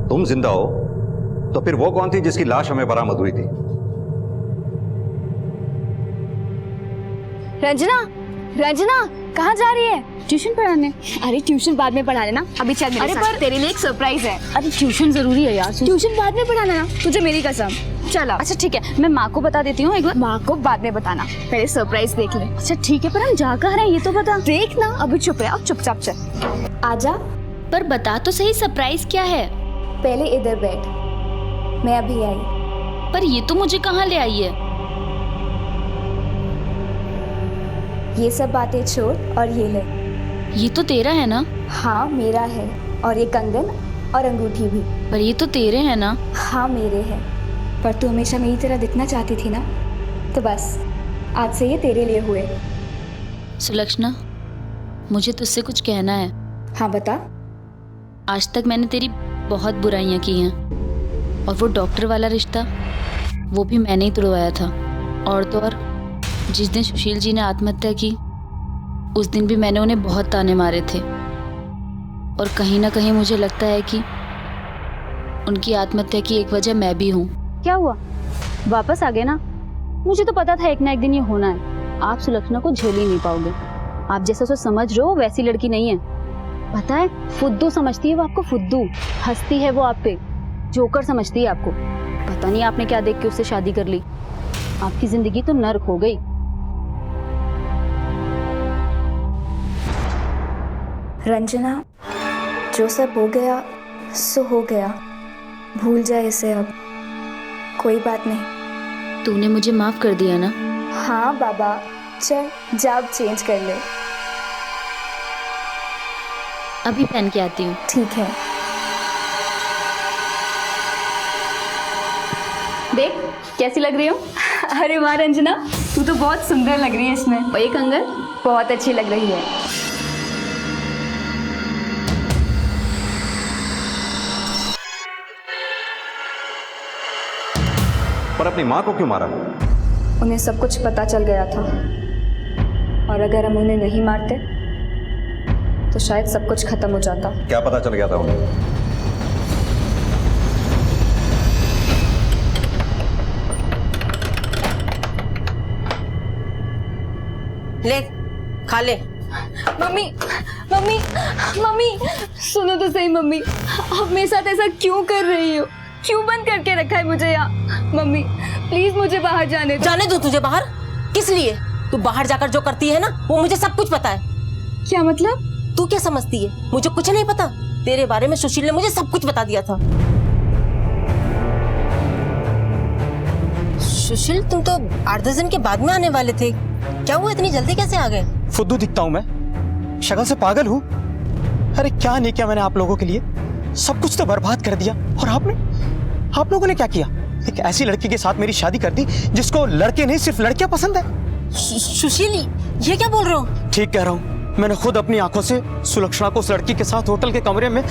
तुम जिंदा हो तो फिर वो कौन थी जिसकी लाश हमें बरामद हुई थी? रंजना, रंजना कहाँ जा रही है? ट्यूशन पढ़ाने। अरे ट्यूशन बाद में पढ़ा लेना, अभी चल मेरे साथ। तेरे लिए एक सरप्राइज है। अरे ट्यूशन जरूरी है यार, ट्यूशन बाद में पढ़ा लेना, तुझे मेरी कसम। चलो अच्छा ठीक है, मैं माँ को बता देती हूँ, एक बार माँ को बाद में बताना, पहले सरप्राइज देख ले। अच्छा ठीक है, पर हम जा कहाँ रहे हैं ये तो बता। देखना अभी चुप है, अब चुपचाप चल। आजा, पर बता तो सही सरप्राइज क्या है। पहले इधर बैठ, मैं अभी आई। पर ये तो मुझे कहाँ ले आई है? ये सब बातें छोड़ और ये ले। ये तो तेरा है ना? हाँ मेरा है, और ये कंगन और अंगूठी भी। पर ये तो तेरे हैं ना? हाँ मेरे हैं, पर तू हमेशा मेरी तरह दिखना चाहती थी ना, तो बस आज से ये तेरे लिए हुए। सुलक्षणा, मुझे तुझसे कुछ कहना है। हाँ बता। आज तक मैंने तेरी बहुत बुराइयां की हैं, और वो डॉक्टर वाला रिश्ता वो भी मैंने ही तुड़वाया था। और तो और जिस दिन सुशील जी ने आत्महत्या की, उस दिन भी मैंने उन्हें बहुत ताने मारे थे, और कहीं ना कहीं मुझे लगता है कि उनकी आत्महत्या की एक वजह मैं भी हूँ। क्या हुआ, वापस आ गए ना? मुझे तो पता था एक ना एक दिन ये होना है। आप सुलक्षणा को झेल ही नहीं पाओगे। आप जैसा सोच समझ रहे हो वैसी लड़की नहीं है, पता है, फुद्दू समझती है वो आपको, फुद्दू। हंसती है वो आप पे, जोकर समझती है आपको। पता नहीं आपने क्या देख के उससे शादी कर ली, आपकी जिंदगी तो नर्क हो गई। रंजना, जो सब हो गया सो हो गया, भूल जाए इसे अब, कोई बात नहीं। तूने मुझे माफ कर दिया ना? हाँ बाबा, चल जाब चेंज कर ले। अभी पहन के आती हूँ। ठीक है। देख कैसी लग रही हो? अरे वाह रंजना, तू तो बहुत सुंदर लग रही है इसमें। और ये कंगन बहुत अच्छी लग रही है। पर अपनी माँ को क्यों मारा? उन्हें सब कुछ पता चल गया था, और अगर हम उन्हें नहीं मारते तो शायद सब कुछ खत्म हो जाता। क्या पता चल गया था उन्हें? ले खा ले। मम्मी मम्मी मम्मी सुनो तो सही। मम्मी आप मेरे साथ ऐसा क्यों कर रही हो? क्यों बंद करके रखा है मुझे यहाँ? मम्मी प्लीज मुझे बाहर जाने दो। जाने दो तुझे बाहर? किस लिए? तू बाहर जाकर जो करती है ना, वो मुझे सब कुछ पता है। क्या मतलब? तू क्या समझती है मुझे कुछ नहीं पता? तेरे बारे में सुशील ने मुझे सब कुछ बता दिया था। सुशील, तुम तो 8-10 दिन के बाद में आने वाले थे, क्या हुआ इतनी जल्दी कैसे आ गए? फुद्दू दिखता हूँ मैं? शक्ल से पागल हूँ? अरे क्या नहीं किया मैंने आप लोगों के लिए, सब कुछ तो बर्बाद कर दिया। और आप लोगों ने क्या किया? एक ऐसी लड़की के साथ मेरी शादी कर दी जिसको लड़के नहीं सिर्फ लड़कियां पसंद है। सुशील, ये क्या बोल रहे हो? ठीक कह रहा हूँ, मैंने खुद अपनी आंखों से सुलक्षणा को उस लड़की के साथ होटल के कमरे में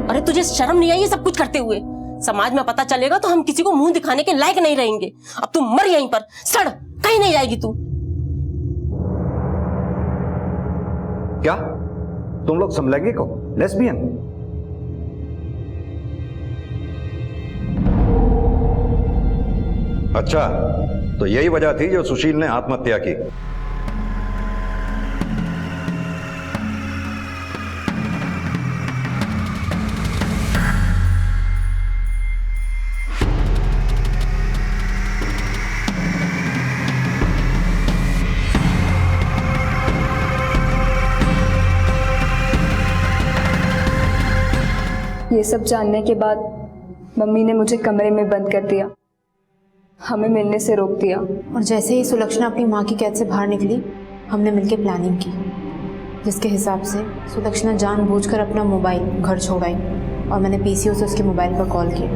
अरे तुझे शर्म नहीं आई ये सब कुछ करते हुए? समाज में पता चलेगा तो हम किसी को मुंह दिखाने के लायक नहीं रहेंगे। अब तू मर यहीं पर, सड़, कहीं नहीं जाएगी तू। क्या तुम लोग समलैंगिक हो? लेस्बियन? अच्छा, तो यही वजह थी जो सुशील ने आत्महत्या की। ये सब जानने के बाद मम्मी ने मुझे कमरे में बंद कर दिया, हमें मिलने से रोक दिया। और जैसे ही सुलक्षणा अपनी माँ की कैद से बाहर निकली, हमने मिलकर प्लानिंग की, जिसके हिसाब से सुलक्षणा जानबूझकर अपना मोबाइल घर छोड़ आई और मैंने पीसीओ से उसके मोबाइल पर कॉल किया।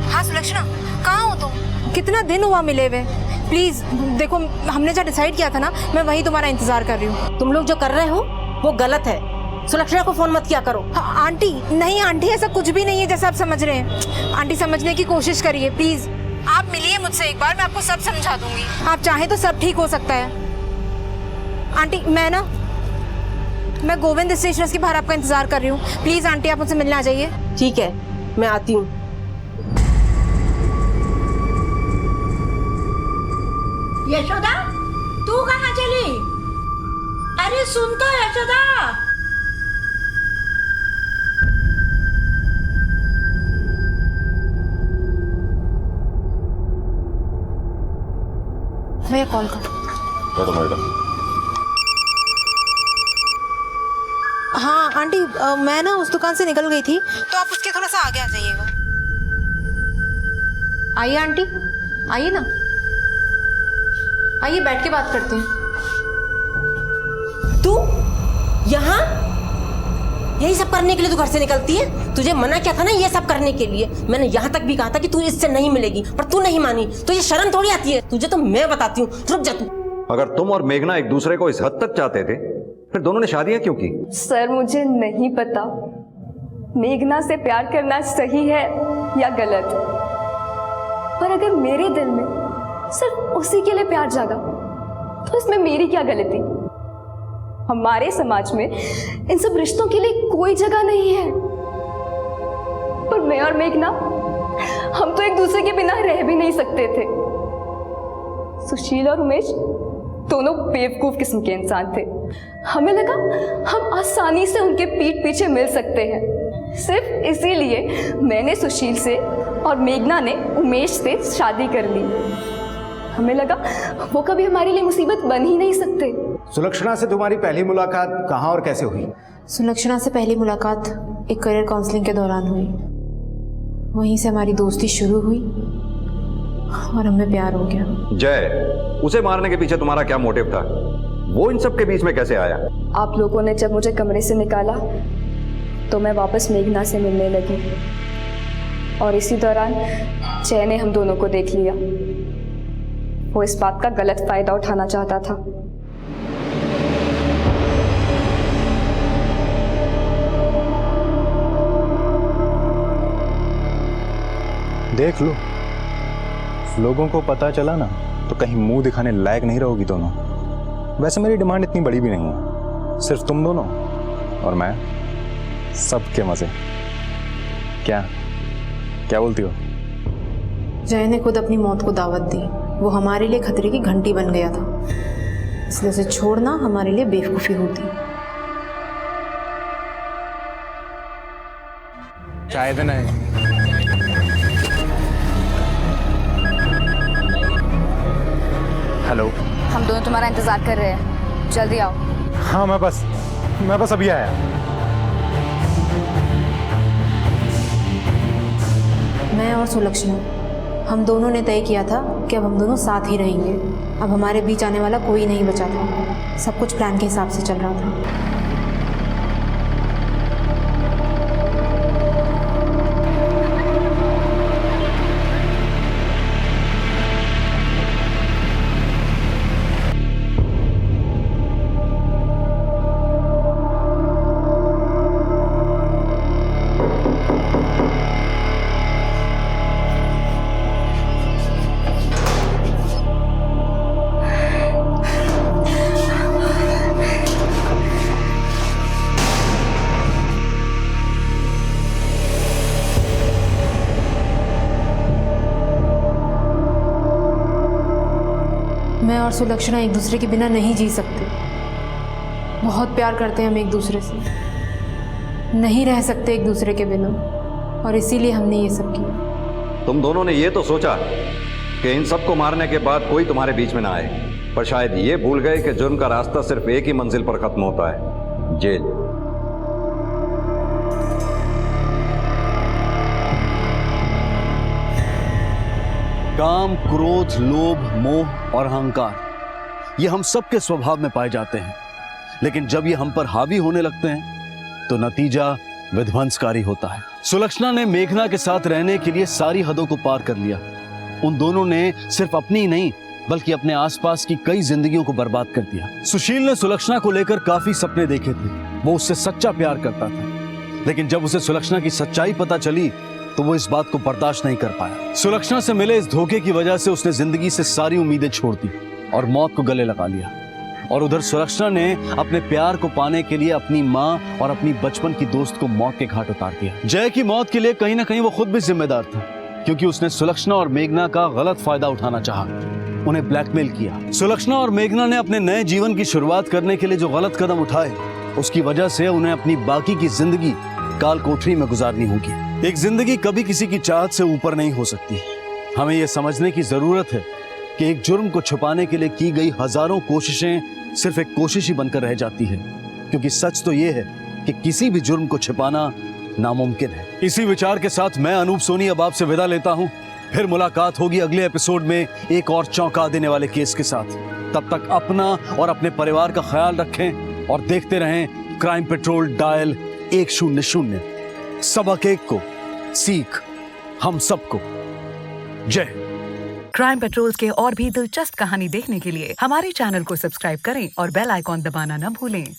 हाँ सुलक्षणा, कहाँ हो तुम? कितना दिन हुआ मिले हुए? प्लीज देखो, हमने जो डिसाइड किया था ना, मैं वही तुम्हारा इंतजार कर रही हूँ। तुम लोग जो कर रहे हो वो गलत है। सुलक्षणा को फोन मत किया करो। हाँ, आंटी नहीं आंटी, ऐसा कुछ भी नहीं है जैसा आप समझ रहे हैं। आंटी समझने की कोशिश करिए प्लीज। आप मिलिए मुझसे एक बार, मैं आपको सब समझा दूंगी। आप चाहें तो सब ठीक हो सकता है। आंटी मैं गोविंद स्टेशन के बाहर आपका इंतजार कर रही हूँ। प्लीज आंटी आप मुझसे मिलने आ जाइए। ठीक है, मैं आती हूँ। यशोदा, तू कहाँ चली? अरे सुन तो यशोदा। भैया कॉल कर। हाँ आंटी, मैं ना उस दुकान से निकल गई थी, तो आप उसके थोड़ा सा आगे आ जाइएगा। आइए आंटी, आइए ना, आइए बैठ के बात करते हैं। तू यहाँ यही सब करने के लिए तू घर से निकलती है? तुझे मना किया था ना ये सब करने के लिए। मैंने यहाँ तक भी कहा था कि तू इससे नहीं मिलेगी, पर तू नहीं मानी। तो ये शर्म थोड़ी आती है तुझे? तो मैं बताती हूँ, रुक जा तू। अगर तुम और मेघना एक दूसरे को इस हद तक चाहते थे, फिर दोनों ने शादियां क्यों की? सर मुझे नहीं पता मेघना से प्यार करना सही है या गलत, पर अगर मेरे दिल में सिर्फ उसी के लिए प्यार जागा तो इसमें मेरी क्या गलती? हमारे समाज में इन सब रिश्तों के लिए कोई जगह नहीं है। पर मैं और मेघना, हम तो एक दूसरे के बिना रह भी नहीं सकते थे। सुशील और उमेश दोनों बेवकूफ किस्म के इंसान थे। हमें लगा हम आसानी से उनके पीठ पीछे मिल सकते हैं। सिर्फ इसीलिए मैंने सुशील से और मेघना ने उमेश से शादी कर ली। हमें लगा वो कभी हमारे लिए मुसीबत बन ही नहीं सकते। सुलक्षणा से तुम्हारी पहली मुलाकात कहाँ और कैसे हुई? सुलक्षणा से पहली मुलाकात एक करियर काउंसलिंग के दौरान हुई। वहीं से हमारी दोस्ती शुरू हुई और हमें प्यार हो गया। जय, उसे मारने के पीछे तुम्हारा क्या मोटिव था? वो इन सब के बीच में कैसे आया? आप लोगों ने जब मुझे कमरे से निकाला तो मैं वापस मेघना से मिलने लगी, और इसी दौरान जय ने हम दोनों को देख लिया। वो इस बात का गलत फायदा उठाना चाहता था। देख लो, लोगों को पता चला ना तो कहीं मुंह दिखाने लायक नहीं रहोगी दोनों। वैसे मेरी डिमांड इतनी बड़ी भी नहीं है, सिर्फ तुम दोनों और मैं, सबके मजे। क्या क्या बोलती हो? जय ने खुद अपनी मौत को दावत दी। वो हमारे लिए खतरे की घंटी बन गया था, इसलिए उसे छोड़ना हमारे लिए बेवकूफ़ी होती। चाय देना है? हेलो, हम दोनों तुम्हारा इंतजार कर रहे हैं, जल्दी आओ। हाँ मैं बस अभी आया। मैं और सुलक्षणा, हम दोनों ने तय किया था कि अब हम दोनों साथ ही रहेंगे। अब हमारे बीच आने वाला कोई नहीं बचा था। सब कुछ प्लान के हिसाब से चल रहा था। मैं और सुलक्षणा एक दूसरे के बिना नहीं जी सकते। बहुत प्यार करते हैं हम एक दूसरे से, नहीं रह सकते एक दूसरे के बिना, और इसीलिए हमने ये सब किया। तुम दोनों ने ये तो सोचा कि इन सबको मारने के बाद कोई तुम्हारे बीच में ना आए, पर शायद ये भूल गए कि जुर्म का रास्ता सिर्फ एक ही मंजिल पर खत्म होता है, जेल। काम, क्रोध, लोभ, मोह और अहंकार ये हम सबके स्वभाव में पाए जाते हैं, लेकिन जब ये हम पर हावी होने लगते हैं तो नतीजा विध्वंसकारी होता है। सुलक्षणा ने मेघना के साथ रहने के लिए सारी हदों को पार कर लिया। उन दोनों ने सिर्फ अपनी ही नहीं बल्कि अपने आसपास की कई जिंदगियों को बर्बाद कर दिया। सुशील ने सुलक्षणा को लेकर काफी सपने देखे थे, वो उससे सच्चा प्यार करता था, लेकिन जब उसे सुलक्षणा की सच्चाई पता चली तो वो इस बात को बर्दाश्त नहीं कर पाया। सुलक्षणा से मिले इस धोखे की वजह से उसने जिंदगी से सारी उम्मीदें छोड़ दी और मौत को गले लगा लिया। और उधर सुलक्षणा ने अपने प्यार को पाने के लिए अपनी माँ और अपनी बचपन की दोस्त को मौत के घाट उतार दिया। जय की मौत के लिए कहीं ना कहीं वो खुद भी जिम्मेदार था, क्योंकि उसने सुलक्षणा और मेघना का गलत फायदा उठाना चाहा, उन्हें ब्लैकमेल किया। सुलक्षणा और मेघना ने अपने नए जीवन की शुरुआत करने के लिए जो गलत कदम उठाए, उसकी वजह से उन्हें अपनी बाकी की जिंदगी काल कोठरी में गुजारनी होगी। एक जिंदगी कभी किसी की चाहत से ऊपर नहीं हो सकती। हमें यह समझने की जरूरत है कि एक जुर्म को छुपाने के लिए की गई हजारों कोशिशें सिर्फ एक कोशिश ही बनकर रह जाती है, क्योंकि सच तो यह है कि किसी भी जुर्म को छिपाना नामुमकिन है। इसी विचार के साथ मैं अनूप सोनी अब आपसे विदा लेता हूं। फिर मुलाकात होगी अगले एपिसोड में एक और चौंका देने वाले केस के साथ। तब तक अपना और अपने परिवार का ख्याल रखें और देखते रहें क्राइम पेट्रोल डायल 100। सबक एक को, सीख हम सबको। जय। क्राइम पेट्रोल के और भी दिलचस्प कहानी देखने के लिए हमारे चैनल को सब्सक्राइब करें और बेल आइकॉन दबाना न भूलें।